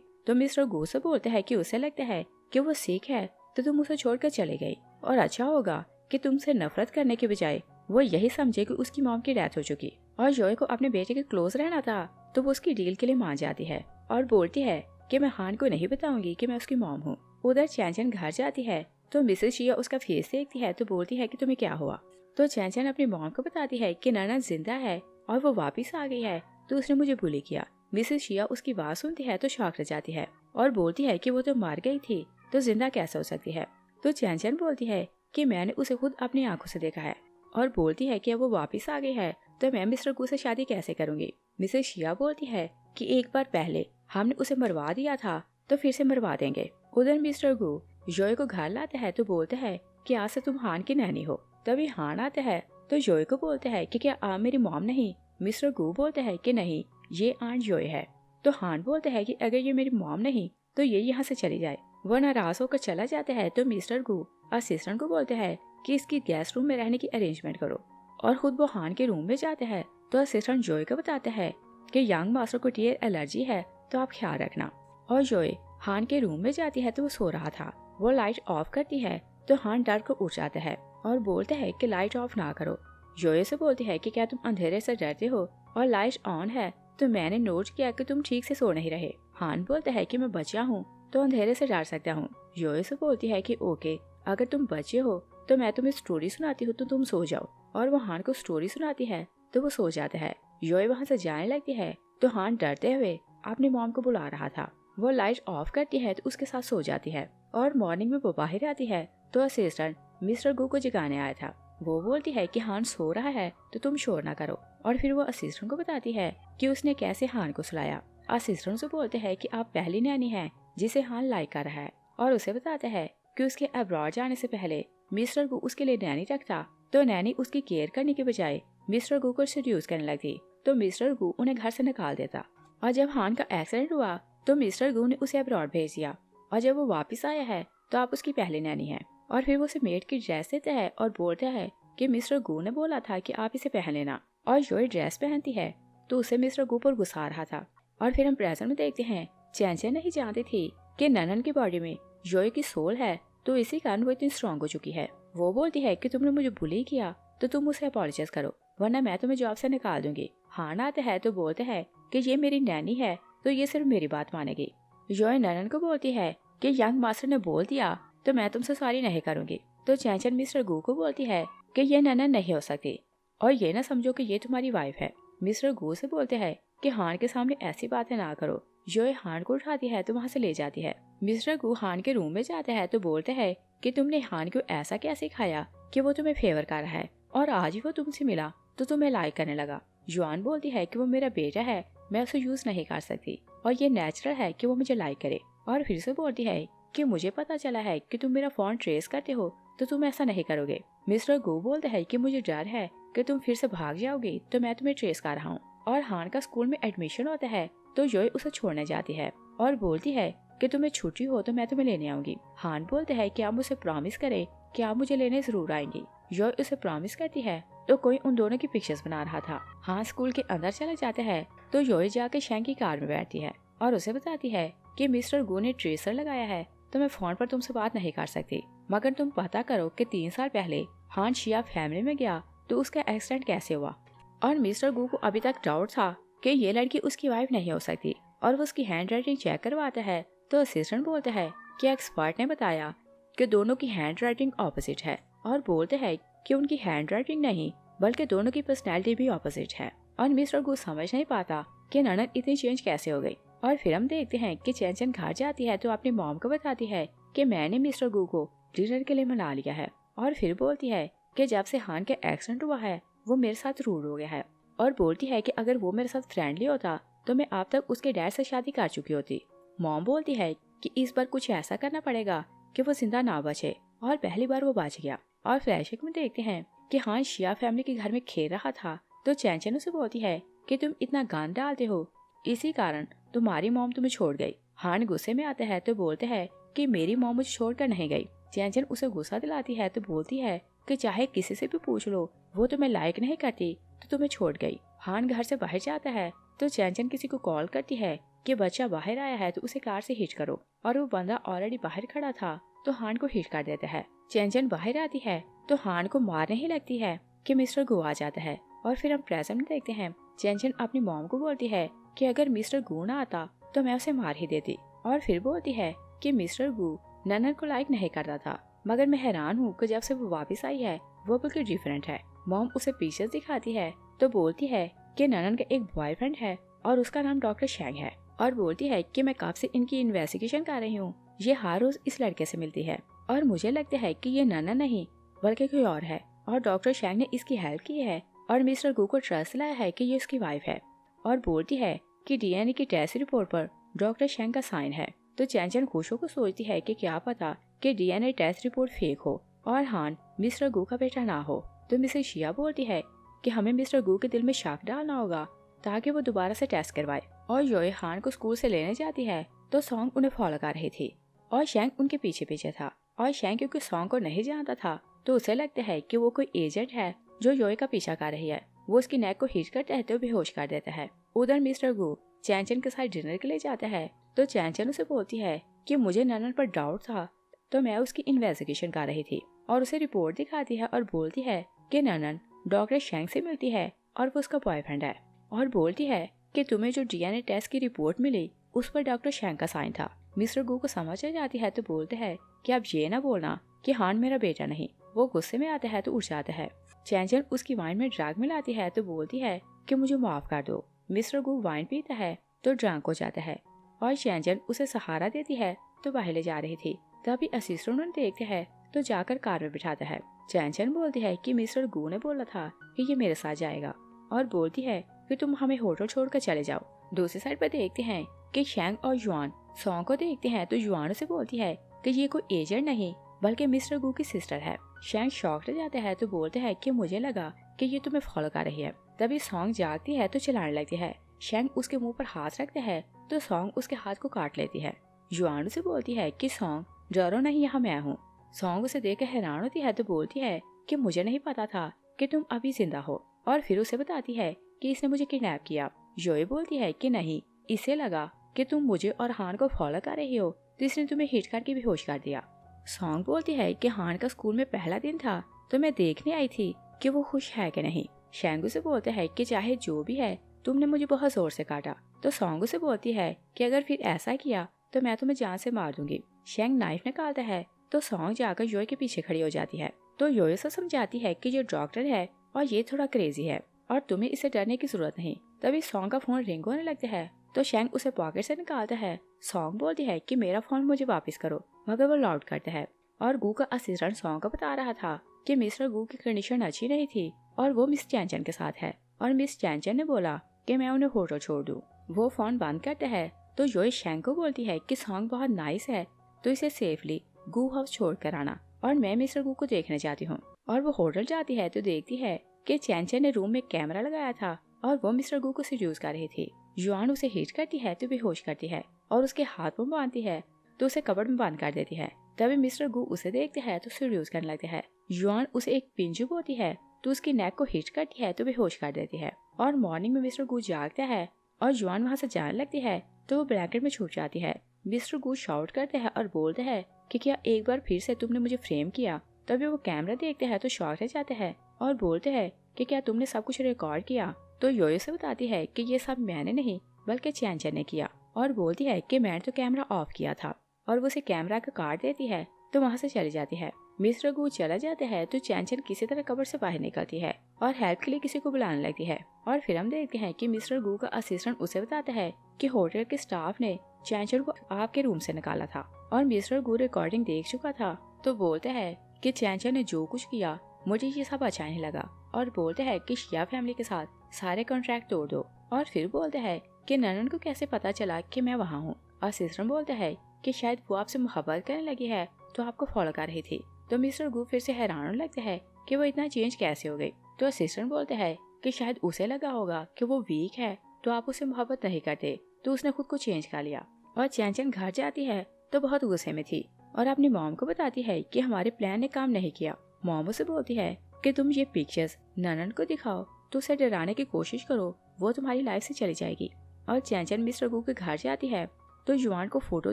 तो मिस्टर गू से बोलते हैं कि उसे लगता है कि वो सिख है तो तुम उसे छोड़कर चले गई, और अच्छा होगा कि तुमसे नफरत करने के बजाय वो यही समझे कि उसकी मॉम की डेथ हो चुकी और जॉय को अपने बेटे के क्लोज रहना था, तो वो उसकी डील के लिए मान जाती है और बोलती है कि मैं हान को नहीं बताऊंगी कि मैं उसकी मॉम हूँ। उधर चैन घर जाती है तो मिसेस शिया उसका फेस देखती है तो बोलती है कि तुम्हें क्या हुआ। तो चैन अपनी मॉम को बताती है कि ननन जिंदा है और वो वापिस आ गई है, तो उसने मुझे बुली किया। मिसेस शिया उसकी बात सुनती है तो शॉक रह जाती है और बोलती है कि वो तो मर गई थी तो जिंदा कैसे हो सकती है। तो चैन बोलती है कि मैंने उसे खुद अपनी आंखों से देखा है और बोलती है कि अब वो वापिस आ गई है तो मैं मिस्टर गू से शादी कैसे करूंगी। मिसेस शिया बोलती है कि एक बार पहले हमने उसे मरवा दिया था तो फिर से मरवा देंगे। उधर मिस्टर गू जॉय को घर लाते हैं तो बोलते हैं कि आज से तुम हान की नैनी हो। तभी हान आते हैं तो जॉय को बोलते हैं कि क्या आप मेरी मॉम नहीं। मिस्टर गू बोलते हैं कि नहीं, ये आंट जॉय है। तो हान बोलते हैं कि अगर ये मेरी मॉम नहीं तो ये यहाँ से चली जाए। वो नाराज होकर चला जाता है तो मिस्टर गू असिस्टेंट को बोलते हैं कि इसकी गेस्ट रूम में रहने की अरेंजमेंट करो, और खुद वो हान के रूम में जाते हैं। तो असिस्टेंट जॉय को बताते हैं कि यंग मास्टर को टीयर एलर्जी है तो आप ख्याल रखना। और जॉय हान के रूम में जाती है तो वो सो रहा था। वो लाइट ऑफ करती है तो हान डर कर उठ जाता है और बोलते हैं कि लाइट ऑफ ना करो। जॉय से बोलती है कि क्या तुम अंधेरे से डरते हो और लाइट ऑन है तो मैंने नोट किया कि तुम ठीक से सो नहीं रहे। हान बोलता है कि मैं बच्चा हूँ तो अंधेरे से डर सकता हूँ। जॉय से बोलती है कि ओके, अगर तुम बच्चे हो तो मैं तुम्हें स्टोरी सुनाती हूँ तो तुम सो जाओ। और वो हान को स्टोरी सुनाती है तो वो सो जाता है। जॉय वहाँ से जाने लगती है तो हान डरते हुए अपनी मॉम को बुला रहा था। वो लाइट ऑफ करती है तो उसके साथ सो जाती है और मॉर्निंग में वो बाहर आती है तो असिस्टेंट मिस्टर गू को जगाने आया था। वो बोलती है कि हान सो रहा है तो तुम शोर ना करो, और फिर वो असिस्टेंट को बताती है कि उसने कैसे हान को सुलाया। असिस्टेंट से बोलते हैं कि आप पहली नैनी हैं जिसे हान लाइक कर रहा है, और उसे बताते हैं कि उसके अब्रॉड जाने से पहले मिस्टर गू उसके लिए नैनी रखता तो नैनी उसकी केयर करने के बजाय मिस्टर गू को सेड्यूस करने लगती तो मिस्टर गू उन्हें घर से निकाल देता। और जब हान का एक्सीडेंट हुआ तो मिस्टर गू ने उसे अब्रॉड भेज दिया, और जब वो वापस आया है तो आप उसकी पहली नैनी है। और फिर वो उसे मेड की ड्रेस देता है और बोलता है कि मिस्टर गू ने बोला था कि आप इसे पहन लेना। और जॉय ड्रेस पहनती है तो उसे मिस्टर गू पर गुस्सा आ रहा था। और फिर हम प्रेजेंट में देखते हैं चैन नहीं जानती थी कि ननन की बॉडी में जॉय की सोल है, तो इसी कारण वो इतनी स्ट्रॉन्ग हो चुकी है। वो बोलती है कि तुमने मुझे बुली किया तो तुम उसे अपॉलोजाइज करो वरना मैं तुम्हें जॉब से निकाल दूंगी। हान आते हैं तो बोलते हैं कि ये मेरी नैनी है तो ये सिर्फ मेरी बात मानेगी। जॉय ननन को बोलती है कि यंग मास्टर ने बोल दिया तो मैं तुमसे सॉरी नहीं करूंगी। तो चैन मिस्टर गू को बोलती है कि ये ननन नहीं हो सकती और ये ना समझो कि ये तुम्हारी वाइफ है। मिस्टर गू से बोलते हैं कि हान के सामने ऐसी बातें ना करो। जॉय हान को उठाती है तो वहाँ से ले जाती है। मिस्टर गू हान के रूम में जाते हैं तो बोलते हैं कि तुमने हान को ऐसा क्या सिखाया कि वो तुम्हें फेवर कर रहा है और आज ही वो तुमसे मिला तो तुम्हें लाइक करने लगा। जुआन बोलती है कि वो मेरा बेटा है, मैं उसे यूज नहीं कर सकती और ये नेचुरल है कि वो मुझे लाइक करे। और फिर से बोलती है कि मुझे पता चला है कि तुम मेरा फोन ट्रेस करते हो तो तुम ऐसा नहीं करोगे। मिस्टर गू बोलते हैं कि मुझे डर है कि तुम फिर से भाग जाओगे तो मैं तुम्हें ट्रेस कर रहा हूँ। और हान का स्कूल में एडमिशन होता है तो जॉय उसे छोड़ने जाती है और बोलती है कि तुम्हें छुट्टी हो तो मैं तुम्हें लेने आऊंगी। हान बोलते हैं कि आप मुझे प्रॉमिस करें कि आप मुझे लेने जरूर आएंगी। जॉय उसे प्रॉमिस करती है तो कोई उन दोनों की पिक्चर्स बना रहा था। हान स्कूल के अंदर चले जाते हैं तो जॉय जाकर शैंग की कार में बैठती है और उसे बताती है कि मिस्टर गू ने ट्रेसर लगाया है तो मैं फोन पर तुमसे बात नहीं कर सकती, मगर तुम पता करो कि 3 साल पहले हान शिया फैमिली में गया तो उसका एक्सीडेंट कैसे हुआ। और मिस्टर गू को अभी तक डाउट था कि ये लड़की उसकी वाइफ नहीं हो सकती और वो उसकी हैंड राइटिंग चेक करवाता है तो असिस्टेंट बोलता है कि एक्सपर्ट ने बताया कि दोनों की हैंड राइटिंग ऑपोजिट है और बोलते हैं कि उनकी हैंड राइटिंग नहीं बल्कि दोनों की पर्सनैलिटी भी ऑपोजिट है। और मिस्टर गू समझ नहीं पाता कि ननन इतनी चेंज कैसे हो गई। और फिर हम देखते हैं कि चैन घर जाती है तो अपनी मॉम को बताती है कि मैंने मिस्टर गू को डिनर के लिए मना लिया है। और फिर बोलती है कि जब से हान का एक्सीडेंट हुआ है वो मेरे साथ रूड हो गया है, और बोलती है कि अगर वो मेरे साथ फ्रेंडली होता तो मैं अब तक उसके डैड से शादी कर चुकी होती। मॉम बोलती है कि इस बार कुछ ऐसा करना पड़ेगा कि वो जिंदा ना बचे, और पहली बार वो बच गया। और फ्लैशबैक में देखते हैं कि हान शिया फैमिली के घर में खेल रहा था तो चैन उसे बोलती है कि तुम इतना गंद डालते हो, इसी कारण तुम्हारी मॉम तुम्हें छोड़ गई। हान गुस्से में आता है तो बोलते हैं कि मेरी मॉम मुझे छोड़कर नहीं गई। चैन उसे गुस्सा दिलाती है तो बोलती है कि चाहे किसी से भी पूछ लो वो तुम्हें लाइक नहीं करती तो तुम्हें छोड़ गई। हान घर से बाहर जाता है तो चैनचन किसी को कॉल करती है कि बच्चा बाहर आया है तो उसे कार से हिट करो, और वो बंदा ऑलरेडी बाहर खड़ा था तो हान को हिट कर देता है। चैनचन बाहर आती है तो हान को मारने ही लगती है कि मिस्टर गू आ जाता है। और फिर हम प्रेजेंट में देखते हैं, चैनचन अपनी मॉम को बोलती है कि अगर मिस्टर गू ना आता तो मैं उसे मार ही देती। और फिर बोलती है कि मिस्टर गू ननन को लाइक नहीं करता था, मगर मैं हैरान हूँ कि जब से वो वापस आई है वो बिल्कुल डिफरेंट है। मॉम उसे पिक्चर्स दिखाती है तो बोलती है कि ननन का एक बॉयफ्रेंड है और उसका नाम डॉक्टर शैंग है, और बोलती है कि मैं कब से इनकी इन्वेस्टिगेशन कर रही हूँ, ये हर रोज इस लड़के से मिलती है और मुझे लगता है कि ये ननन नहीं बल्कि कोई और है, और डॉक्टर शैंग ने इसकी हेल्प की है और मिस्टर गू को ट्रस्ट दिलाया है कि ये उसकी वाइफ है। और बोलती है कि डीएनए की टेस्ट रिपोर्ट पर डॉक्टर शैंग का साइन है। तो चैनचन खुश होकर सोचती है कि क्या पता कि डीएनए टेस्ट रिपोर्ट फेक हो और हान मिस्टर गू का बेटा ना हो। तो मिसेस शिया बोलती है कि हमें मिस्टर गू के दिल में शक डालना होगा ताकि वो दोबारा से टेस्ट करवाए। और योए हान को स्कूल से लेने जाती है तो सॉन्ग उन्हें फॉलो कर रही थी और शैंग उनके पीछे पीछे था। और शैंग क्योंकि सॉन्ग को नहीं जानता था तो उसे लगता है कि वो कोई एजेंट है जो योए का पीछा कर रही है। वो उसकी नेक को हिट करते हैं तो बेहोश कर देता है। उधर मिस्टर गू चैनचन के साथ डिनर के लिए जाता है तो चैनचन उसे बोलती है कि मुझे ननन पर डाउट था तो मैं उसकी इन्वेस्टिगेशन कर रही थी, और उसे रिपोर्ट दिखाती है और बोलती है कि ननन डॉक्टर शैंग से मिलती है और वो उसका बॉयफ्रेंड है। और बोलती है कि तुम्हें जो डीएनए टेस्ट की रिपोर्ट मिली उस पर डॉक्टर शैंग का साइन था। मिस्टर गू को समझ आ जाती है तो बोलते हैं कि आप ये ना बोलना कि हान मेरा बेटा नहीं। वो गुस्से में आता है तो उठ जाता है। चैनचन उसकी वाइन में ड्रग मिलाती है तो बोलती है कि मुझे माफ कर दो। मिस्टर गू वाइन पीता है तो ड्रंक हो जाता है और चैनचन उसे सहारा देती है तो बाहर ले जा रही थी। तभी असिस्टेंट उन्हें देखते हैं तो जाकर कार में बिठाता है। चैनचन बोलती है कि मिस्टर गू ने बोला था कि ये मेरे साथ जाएगा, और बोलती है कि तुम हमें होटल छोड़कर चले जाओ। दूसरी साइड पर देखते हैं कि शैंग और युआन सॉन्ग को देखते हैं तो युआन उसे बोलती है कि ये कोई एजेंट नहीं बल्कि मिस्टर गू की सिस्टर है। शैंग शॉक हो जाता है तो बोलते हैं कि मुझे लगा कि ये तुम्हें फॉलो कर रही है। तभी सॉन्ग जागती है तो चिल्लाने लगती है। शैंग उसके मुंह पर हाथ रखता है तो सॉन्ग उसके हाथ को काट लेती है। युआन उसे बोलती है कि सॉन्ग डरो नहीं, यहाँ मैं हूँ। सॉन्ग उसे देखकर हैरान होती है तो बोलती है कि मुझे नहीं पता था कि तुम अभी जिंदा हो, और फिर उसे बताती है कि इसने मुझे किडनैप किया। योए बोलती है कि नहीं, इसे लगा कि तुम मुझे और हान को फॉलो कर रही हो तो इसने तुम्हें हिट करके बेहोश कर दिया। सॉन्ग बोलती है कि हान का स्कूल में पहला दिन था तो मैं देखने आई थी कि वो खुश है कि नहीं। शैंग उसे बोलता है कि चाहे जो भी है तुमने मुझे बहुत जोर से काटा। तो सॉन्ग उसे बोलती है कि अगर फिर ऐसा किया तो मैं तुम्हें जान से मार दूंगी। शैंग नाइफ निकालता है तो सॉन्ग जाकर योए के पीछे खड़ी हो जाती है। तो योए से समझाती है कि ये डॉक्टर है और ये थोड़ा क्रेजी है और तुम्हें इसे डरने की जरूरत नहीं। तभी सॉन्ग का फोन रिंग होने लगता है तो शैंग उसे पॉकेट से निकालता है। सॉन्ग बोलती है कि मेरा फोन मुझे वापस करो, मगर वो लाउड करता है। और गू का असिस्टेंट सॉन्ग को बता रहा था कि मिस्टर गू की कंडीशन अच्छी नहीं थी और वो मिस चैनचन के साथ है, और मिस चैनचन ने बोला कि मैं उन्हें होटल छोड़ दूं। वो फोन बंद करता है तो योए शैंग को बोलती है कि सॉन्ग बहुत नाइस है तो इसे सेफली गू हाउस छोड़ कर आना, और मैं मिस्टर गू को देखने जाती हूँ। और वो होटल जाती है तो देखती है कि चैनचन ने रूम में कैमरा लगाया था और वो मिस्टर गू को सीड्यूस कर रही थी। युआन उसे हिट करती है तो बेहोश करती है और उसके हाथ में बांधती है तो उसे कबर्ड में बंद कर देती है। तभी मिस्टर गू उसे देखते हैं तो सीड्यूस करने लगते हैं। युआन उसे एक पिंजू बोती है तो उसकी नेक को हिट करती है तो बेहोश कर देती है। और मॉर्निंग में मिस्टर गू जागता है और युआन वहाँ से जाने लगती है तो वो ब्लैंकेट में छुप जाती है। मिस्टर गू शाउट करते हैं और बोलते हैं कि क्या एक बार फिर से तुमने मुझे फ्रेम किया। तभी वो कैमरा देखते हैं तो शॉक रह जाते हैं और बोलते हैं कि क्या तुमने सब कुछ रिकॉर्ड किया। तो योयो से बताती है कि ये सब मैंने नहीं बल्कि चैनचन ने किया, और बोलती है कि मैंने तो कैमरा ऑफ किया था, और वो उसे कैमरा का कार्ड देती है तो वहाँ से चली जाती है। मिस्टर गू चला जाता है तो चैनचन किसी तरह कब्र से बाहर निकलती है और हेल्प के लिए किसी को बुलाने लगती है। और फिर हम देखते हैं कि मिस्टर गू का असिस्टेंट उसे बताता है कि होटल के स्टाफ ने चैनचन को आपके रूम से निकाला था, और मिस्टर गू रिकॉर्डिंग देख चुका था तो बोलते हैं कि चैनचन ने जो कुछ किया मुझे ये सब अच्छा नहीं लगा, और बोलते हैं कि शिया फैमिली के साथ सारे कॉन्ट्रैक्ट तोड़ दो। और फिर बोलते हैं कि ननन को कैसे पता चला कि मैं वहाँ हूँ। असिस्टेंट बोलते हैं कि शायद वो आपसे मोहब्बत करने लगी है तो आपको फॉलो कर रही थी। तो मिस्टर गू फिर से हैरान होने लगते हैं कि वो इतना चेंज कैसे हो गई। तो असिस्टेंट बोलते हैं कि शायद उसे लगा होगा कि वो वीक है तो आप उसे मोहब्बत नहीं करते, तो उसने खुद को चेंज कर लिया। और चैनचन घर जाती है तो बहुत गुस्से में थी और अपनी मॉम को बताती है कि हमारे प्लान ने काम नहीं किया। मॉम उसे बोलती है कि तुम ये पिक्चर्स ननन को दिखाओ तो उसे डराने की कोशिश करो, वो तुम्हारी लाइफ से चली जाएगी। और चैंचन मिस्टर गू के घर जाती है तो युआन को फोटो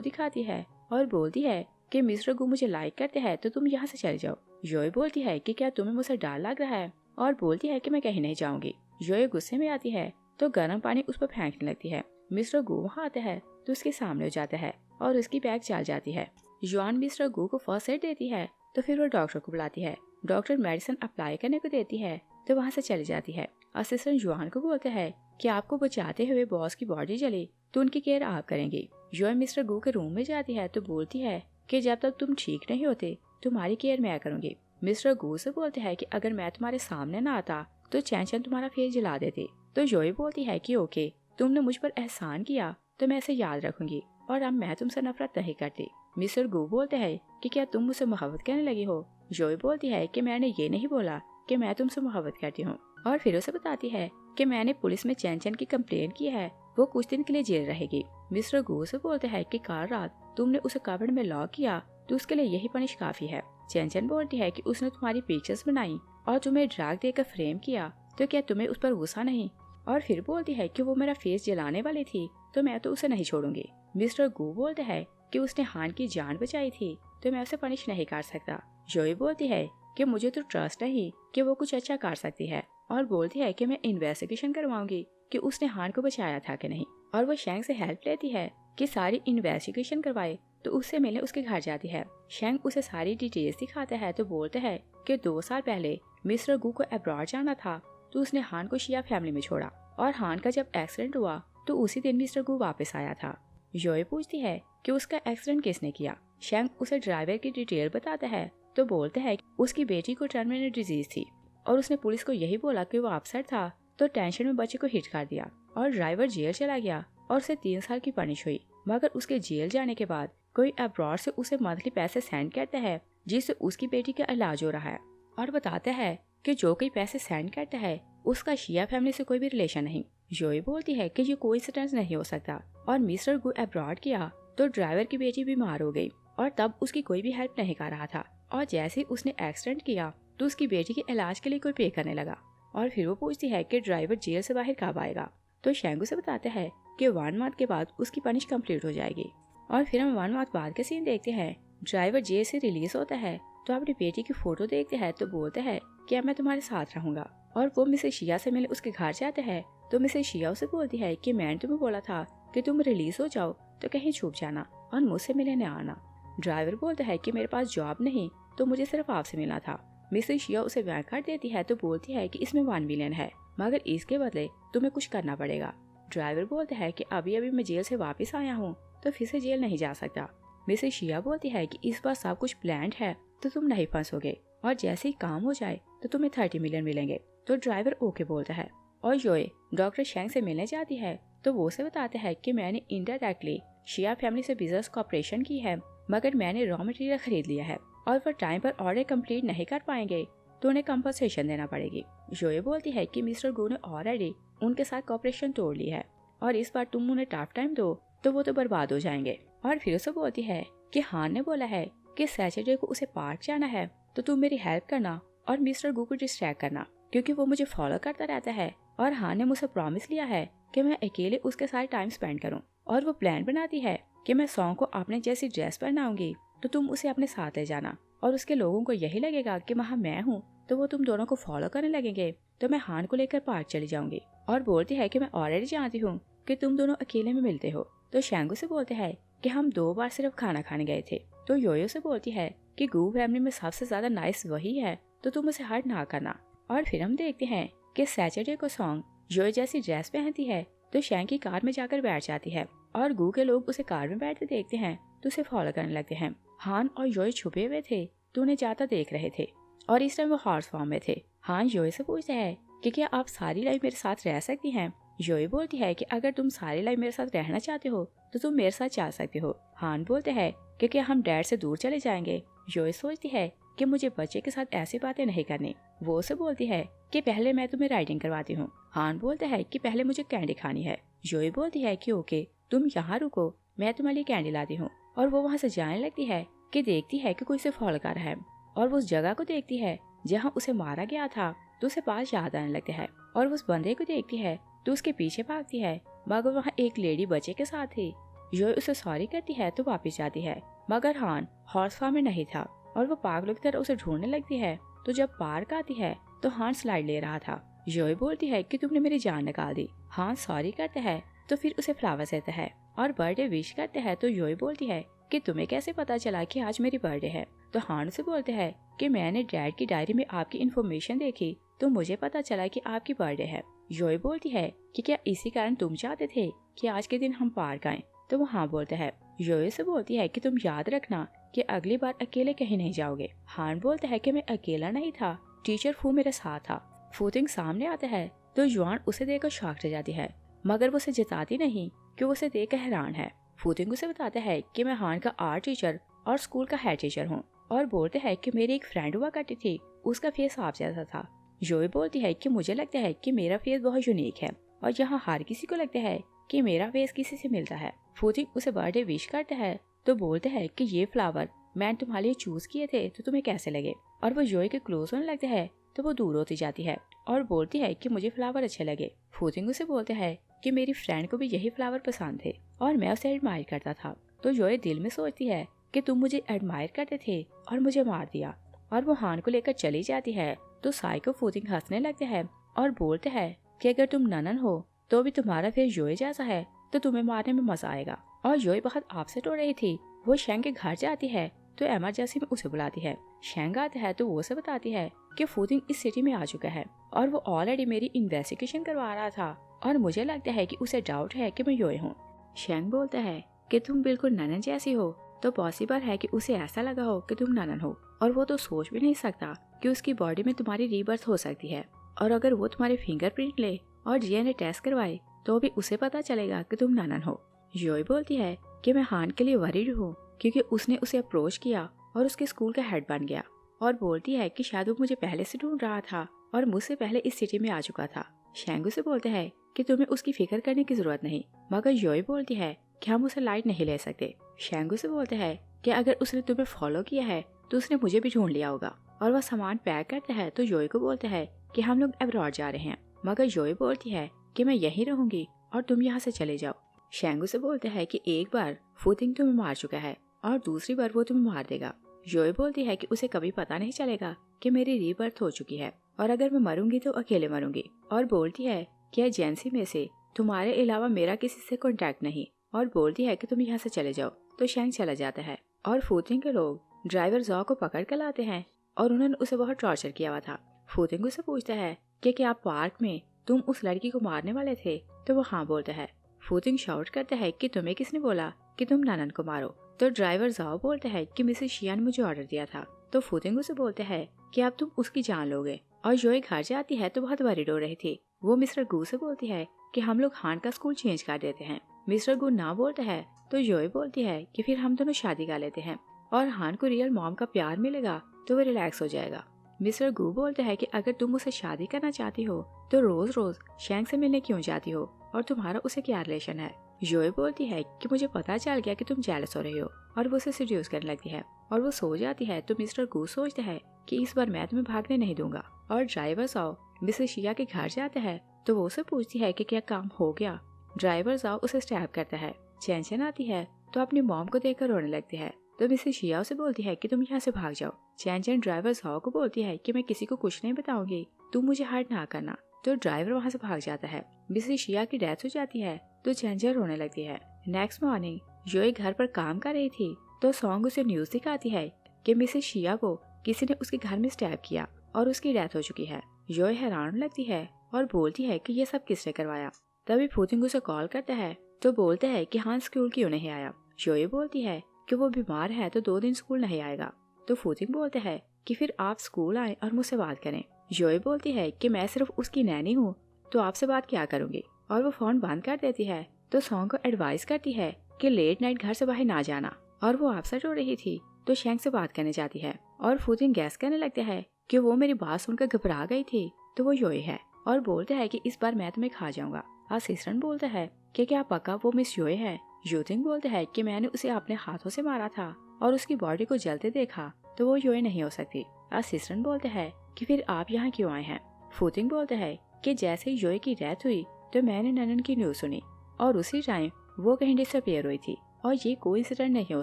दिखाती है और बोलती है कि मिस्टर गू मुझे लाइक करते हैं तो तुम यहाँ से चले जाओ। योए बोलती है कि क्या तुम्हें मुझसे डर लग रहा है और बोलती है कि मैं कहीं नहीं जाऊंगी। योए गुस्से में आती है तो गर्म पानी उस पर फेंकने लगती है। मिस्टर गू वहाँ आता है तो उसके सामने हो जाता है और उसकी बैग चल जाती है। युआन मिस्टर गू को फर्स्ट एड देती है तो फिर वो डॉक्टर को बुलाती है। डॉक्टर मेडिसिन अप्लाई करने को देती है तो वहाँ से चली जाती है। असिस्टेंट युआन को बोलता है कि आपको बचाते हुए बॉस की बॉडी जली तो उनकी केयर आप करेंगे। योए मिस्टर गू के रूम में जाती है तो बोलती है कि जब तक तुम ठीक नहीं होते तुम्हारी केयर मैं करूंगी। मिस्टर गू से बोलते हैं कि अगर मैं तुम्हारे सामने ना आता तो चैंचन तुम्हारा फेस जला देते। तो योए बोलती है कि ओके, तुमने मुझ पर एहसान किया तो मैं इसे याद रखूंगी और अब मैं तुमसे नफरत नहीं करती। मिस्टर गू बोलते हैं कि क्या तुम मुझसे मोहब्बत करने लगी हो। योए बोलती है कि मैंने ये नहीं बोला कि मैं तुमसे मोहब्बत करती हूँ। और फिर उसे बताती है कि मैंने पुलिस में चैंचन की कंप्लेंट की है, वो कुछ दिन के लिए जेल रहेगी। मिस्टर गू से बोलते हैं कि कल रात तुमने उसे कबर्ड में लॉक किया तो उसके लिए यही पनिश काफी है। चैंचन बोलती है कि उसने तुम्हारी पिक्चर्स बनाई और तुम्हें ड्रग देकर फ्रेम किया तो क्या तुम्हें उस पर गुस्सा नहीं। और फिर बोलती है कि वो मेरा फेस जलाने वाली थी तो मैं तो उसे नहीं छोड़ूंगी। मिस्टर गू बोलते हैं कि उसने हान की जान बचाई थी तो मैं उसे पनिश नहीं कर सकता। जोई बोलती है कि मुझे तो ट्रस्ट नहीं कि वो कुछ अच्छा कर सकती है और बोलती है कि मैं इन्वेस्टिगेशन करवाऊंगी कि उसने हान को बचाया था कि नहीं। और वो शैंग से हेल्प लेती है कि सारी इन्वेस्टिगेशन करवाए तो उससे मिलने उसके घर जाती है। शैंग उसे सारी डिटेल्स दिखाता है तो बोलते हैं कि 2 साल पहले मिस्टर गू को अब्रॉड जाना था तो उसने हान को शिया फैमिली में छोड़ा और हान का जब एक्सीडेंट हुआ तो उसी दिन मिस्टर गू वापस आया था। योए पूछती है कि उसका एक्सीडेंट किसने किया। शैंग उसे ड्राइवर की डिटेल बताता है तो बोलते हैं कि उसकी बेटी को टर्मिनल डिजीज थी और उसने पुलिस को यही बोला कि वो अपसेट था तो टेंशन में बच्चे को हिट कर दिया और ड्राइवर जेल चला गया और उसे 3 साल की पनिश हुई। मगर उसके जेल जाने के बाद कोई अब्रॉड से उसे मंथली पैसे सेंड करता है जिससे उसकी बेटी का इलाज हो रहा है और बताता है कि जो कोई पैसे सेंड करता है उसका शिया फैमिली से कोई भी रिलेशन नहीं। जोई बोलती है कि ये कोइंसिडेंस नहीं हो सकता और मिस्टर गू अब्रॉड किया तो ड्राइवर की बेटी बीमार हो गई और तब उसकी कोई भी हेल्प नहीं कर रहा था और जैसे ही उसने एक्सीडेंट किया तो उसकी बेटी के इलाज के लिए कोई पे करने लगा। और फिर वो पूछती है कि ड्राइवर जेल से बाहर कब आएगा तो शैंगू से बताता है कि 1 मंथ के बाद उसकी पनिश कंप्लीट हो जाएगी। और फिर हम 1 मंथ बाद का सीन देखते हैं। ड्राइवर जेल से रिलीज होता है तो अपनी बेटी की फोटो देखते हैं तो बोलते हैं कि अब मैं तुम्हारे साथ रहूंगा। और वो मिसेस शिया से मिले उसके घर जाते हैं तो मिसेस शिया उसे बोलती है कि मैंने तुम्हें बोला था कि तुम रिलीज हो जाओ तो कहीं छुप जाना और मुझसे मिलने आना। ड्राइवर बोलता है कि मेरे पास जॉब नहीं तो मुझे सिर्फ आपसे मिलना था। मिसेस शिया उसे बैंक कर देती है तो बोलती है कि इसमें 1 मिलियन है मगर इसके बदले तुम्हें कुछ करना पड़ेगा। ड्राइवर बोलता है कि अभी अभी मैं जेल से वापस आया हूँ तो फिर से जेल नहीं जा सकता। मिसेस शिया बोलती है कि इस बार सब कुछ प्लान्ड है तो तुम नहीं फंसोगे और जैसे ही काम हो जाए तो तुम्हें 30 मिलियन मिलेंगे। तो ड्राइवर ओके बोलता है। और योए डॉक्टर शैंग से मिलने जाती है तो वो उसे बताते हैं कि मैंने इनडायरेक्टली शिया फैमिली से बिजनेस कॉपरेशन की है मगर मैंने रॉ मटेरियल खरीद लिया है और वो टाइम पर ऑर्डर कंप्लीट नहीं कर पाएंगे तो उन्हें कंपनसेशन देना पड़ेगी। योए बोलती है कि मिस्टर गू ने ऑलरेडी उनके साथ कॉपरेशन तोड़ ली है और इस बार तुम उन्हें टफ टाइम दो तो वो तो बर्बाद हो जाएंगे। और फिर उसे बोलती है कि हान ने बोला है कि सैटरडे को उसे पार्क जाना है तो तुम मेरी हेल्प करना और मिस्टर गू को डिस्ट्रैक्ट करना क्योंकि वो मुझे फॉलो करता रहता है और हान ने मुझसे प्रॉमिस लिया है कि मैं अकेले उसके साथ टाइम स्पेंड करूं। और वो प्लान बनाती है कि मैं सॉन्ग को अपने जैसी ड्रेस पहनाऊंगी तो तुम उसे अपने साथ ले जाना और उसके लोगों को यही लगेगा कि वहाँ मैं हूँ तो वो तुम दोनों को फॉलो करने लगेंगे तो मैं हान को लेकर पार्क चली जाऊंगी। और बोलती है कि मैं ऑलरेडी जानती हूँ कि तुम दोनों अकेले में मिलते हो। तो शैंगू से बोलते हैं कि हम 2 बार सिर्फ खाना खाने गए थे। तो योयो से बोलती है कि गू फैमिली में सबसे ज्यादा नाइस वही है तो तुम उसे हर्ट ना करना। और फिर हम देखते हैं कि सैटरडे को सॉन्ग योय जैसी ड्रेस पहनती है तो शैंग की कार में जाकर बैठ जाती है और गू के लोग उसे कार में बैठते देखते हैं तो उसे फॉलो करने लगते हैं। हान और योय छुपे हुए थे तो उन्हें जाता देख रहे थे और इस टाइम वो हॉर्स फॉर्म में थे। हान योय से पूछते हैं कि क्या आप सारी लाइफ मेरे साथ रह सकती हैं। योय बोलती है कि अगर तुम सारी लाइफ मेरे साथ रहना चाहते हो तो तुम मेरे साथ चल सकते हो। हान बोलते हैं कि क्या हम डैड से दूर चले जाएंगे। योय सोचती है कि मुझे बच्चे के साथ ऐसी बातें नहीं करनी। वो उसे बोलती है कि पहले मैं तुम्हें राइडिंग करवाती हूँ। हान बोलता है कि पहले मुझे कैंडी खानी है। योय बोलती है कि ओके तुम यहाँ रुको, मैं तुम्हारे लिए कैंडी लाती हूँ। और वो वहाँ से जाने लगती है कि देखती है कि कोई उसे फॉलो कर रहा है और वो उस जगह को देखती है जहाँ उसे मारा गया था तो उसे पास याद आने लगते हैं और वो उस बंदे को देखती है तो उसके पीछे भागती है, मगर वहाँ एक लेडी बच्चे के साथ थी। जोय उसे सॉरी करती है तो वापस जाती है, मगर हान हॉर्स फार्म में नहीं था और वो पागलों की तरह उसे ढूंढने लगती है। तो जब पार्क आती है तो हान स्लाइड ले रहा था। जोय बोलती है कि तुमने मेरी जान निकाल दी। हान सॉरी करते हैं तो फिर उसे फ्लावर्स देता है और बर्थडे विश करते हैं। तो जोय बोलती है कि तुम्हें कैसे पता चला कि आज मेरी बर्थडे है। तो हान से बोलते हैं कि मैंने डैड की डायरी में आपकी इन्फॉर्मेशन देखी तो मुझे पता चला कि आपकी बर्थडे है। जोय बोलती है कि क्या इसी कारण तुम चाहते थे कि आज के दिन हम पार्क आएं? तो वो हाँ बोलता है। जोय से बोलती है कि तुम याद रखना कि अगली बार अकेले कहीं नहीं जाओगे। हान बोलता है कि मैं अकेला नहीं था, टीचर फू मेरे साथ था। फूतिंग सामने आता है तो युआन उसे देखकर शॉक रह जाती है, मगर वो उसे जताती नहीं कि वो उसे देखकर हैरान है। फूतिंग उसे बताता है कि मैं हान का आर्ट टीचर और स्कूल का हेड टीचर हूँ और बोलते हैं कि मेरी एक फ्रेंड हुआ करती थी, उसका फेस आप जैसा था। जोय बोलती है कि मुझे लगता है कि मेरा फेस बहुत यूनिक है और यहाँ हर किसी को लगता है कि मेरा फेस किसी से मिलता है। फूतिंग उसे बर्थडे विश करता है तो बोलते हैं कि ये फ्लावर मैंने तुम्हारे लिए चूज किए थे तो तुम्हें कैसे लगे। और वो जोय के क्लोज होने लगते हैं तो वो दूर होती जाती है और बोलती है कि मुझे फ्लावर अच्छे लगे। फूतिंग उसे बोलते हैं कि मेरी फ्रेंड को भी यही फ्लावर पसंद थे और मैं उसे एडमायर करता था। तो जोय दिल में सोचती है कि तुम मुझे एडमायर करते थे और मुझे मार दिया, और वो हान को लेकर चली जाती है। तो साइको फूतिंग हंसने लगते हैं और बोलते हैं कि अगर तुम ननन हो तो भी तुम्हारा फेस जोय जैसा है तो तुम्हें मारने में मजा आएगा। और जोय बहुत अपसेट हो रही थी। वो शेंग के घर जाती है तो इमरजेंसी में उसे बुलाती है। शेंग आता है तो वो उसे बताती है कि फूतिंग इस सिटी में आ चुका है और वो ऑलरेडी मेरी इन्वेस्टिगेशन करवा रहा था और मुझे लगता है कि उसे डाउट है कि मैं योय हूँ। शेंग बोलता है कि तुम बिल्कुल ननन जैसी हो, तो पॉसिबल है कि उसे ऐसा लगा हो कि तुम ननन हो, और वो तो सोच भी नहीं सकता कि उसकी बॉडी में तुम्हारी रीबर्थ हो सकती है। और अगर वो तुम्हारे फिंगरप्रिंट ले और डीएनए टेस्ट करवाए तो भी उसे पता चलेगा कि तुम ननन हो। योय बोलती है कि मैं हान के लिए वरीड हूँ क्योंकि उसने उसे अप्रोच किया और उसके स्कूल का हेड बन गया, और बोलती है कि शायद वो मुझे पहले से ढूंढ रहा था और मुझसे पहले इस सिटी में आ चुका था। शेंगू से बोलते हैं कि तुम्हें उसकी फिक्र करने की जरूरत नहीं, मगर योय बोलती है कि हम उसे लाइट नहीं ले सकते। शेंगू से बोलते हैं कि अगर उसने तुम्हें फॉलो किया है तो उसने मुझे भी ढूंढ लिया होगा। और वह सामान पैक करता है तो योय को बोलते हैं कि हम लोग अब्रॉड जा रहे हैं, मगर योय बोलती है कि मैं यहीं रहूंगी और तुम यहाँ से चले जाओ। शेंगू से बोलते हैं कि एक बार फूतिंग तुम्हें मार चुका है और दूसरी बार वो तुम्हें मार देगा। योय बोलती है कि उसे कभी पता नहीं चलेगा कि मेरी रीबर्थ हो चुकी है और अगर मैं मरूंगी तो अकेले मरूंगी। और बोलती है कि एजेंसी में से तुम्हारे अलावा मेरा किसी से कॉन्टैक्ट नहीं, और बोलती है कि तुम यहाँ से चले जाओ। तो शेंग चला जाता है और फूतिंग के लोग ड्राइवर जॉ को पकड़ कर लाते हैं और उन्होंने उसे बहुत टॉर्चर किया हुआ था। फूतिंग उसे पूछता है कि क्या पार्क में तुम उस लड़की को मारने वाले थे, तो वो हाँ बोलता है। फूतिंग शाउट करता है कि तुम्हें किसने बोला कि तुम ननन को मारो। तो ड्राइवर जाओ बोलता है कि मिसेस शिया ने मुझे ऑर्डर दिया था। तो फूतिंग उसे बोलते हैं कि अब तुम उसकी जान लोगे। और जोय घर जाती है तो बहुत वरीड हो रही थी। वो मिस्टर गू से बोलती है कि हम लोग हान का स्कूल चेंज कर देते हैं। मिस्टर गू ना बोलता है तो जोय बोलती है कि फिर हम दोनों शादी कर लेते हैं और हान को रियल मॉम का प्यार मिलेगा तो वो रिलैक्स हो जाएगा। मिस्टर गू बोलते हैं कि अगर तुम उसे शादी करना चाहती हो तो रोज रोज शेंग से मिलने क्यों जाती हो और तुम्हारा उसे क्या रिलेशन है। जोय बोलती है कि मुझे पता चल गया कि तुम जेलस हो रही हो, और वो उसे सीड्यूस करने लगती है और वो सो जाती है। तो मिस्टर गू सोचता है कि इस बार मैं तुम्हें भागने नहीं दूंगा। और ड्राइवर जाओ मिसेस शिया के घर जाता है तो वो उसे पूछती है कि क्या काम हो गया। ड्राइवर जाओ उसे स्टैब करता है। चैन आती है तो अपनी मॉम को देखकर रोने लगती है। तो मिसेस शिया उसे बोलती है कि तुम यहाँ से भाग जाओ। चैन ड्राइवर जाओ को बोलती है कि मैं किसी को कुछ नहीं बताऊंगी, तुम मुझे हर्ट ना करना। तो ड्राइवर वहाँ से भाग जाता है। मिसेस शिया की डेथ हो जाती है तो चैन रोने लगती है। नेक्स्ट मॉर्निंग जोई घर पर काम कर रही थी तो सॉन्ग उसे न्यूज दिखाती है कि मिसेस शिया को किसी ने उसके घर में स्टैब किया और उसकी डेथ हो चुकी है। जोई हैरान लगती है और बोलती है कि ये सब किसने करवाया। तभी फूतिंग उसे कॉल करता है तो बोलता है कि हाँ स्कूल क्यों नहीं आया। जोई बोलती है कि वो बीमार है तो 2 दिन स्कूल नहीं आएगा। तो फूतिंग बोलते हैं कि फिर आप स्कूल आए और मुझसे बात करें। जोई बोलती है कि मैं सिर्फ उसकी नैनी हूँ तो आपसे बात क्या करूंगी, और वो फोन बंद कर देती है। तो सॉन्ग को एडवाइस करती है कि लेट नाइट घर से बाहर ना जाना, और वो अपसेट हो रही थी तो शेंग से बात करने जाती है। और फूतिंग गैस करने लगता है कि वो मेरी बात सुनकर घबरा गई थी तो वो योई है, और बोलता है कि इस बार मैं तुम्हें खा जाऊंगा। असिस्टेंट बोलता है कि क्या पक्का वो मिस योई है। यूथिंग बोलता है कि मैंने उसे अपने हाथों से मारा था और उसकी बॉडी को जलते देखा तो वो योई नहीं हो सकती। असिस्टेंट बोलता है कि फिर आप यहाँ क्यों आए हैं। फूतिंग बोलता है कि जैसे ही योए की डेथ हुई तो मैंने ननन की न्यूज सुनी और उसी टाइम वो कहीं डिसअपीयर हुई थी और ये कोइंसिडेंस नहीं हो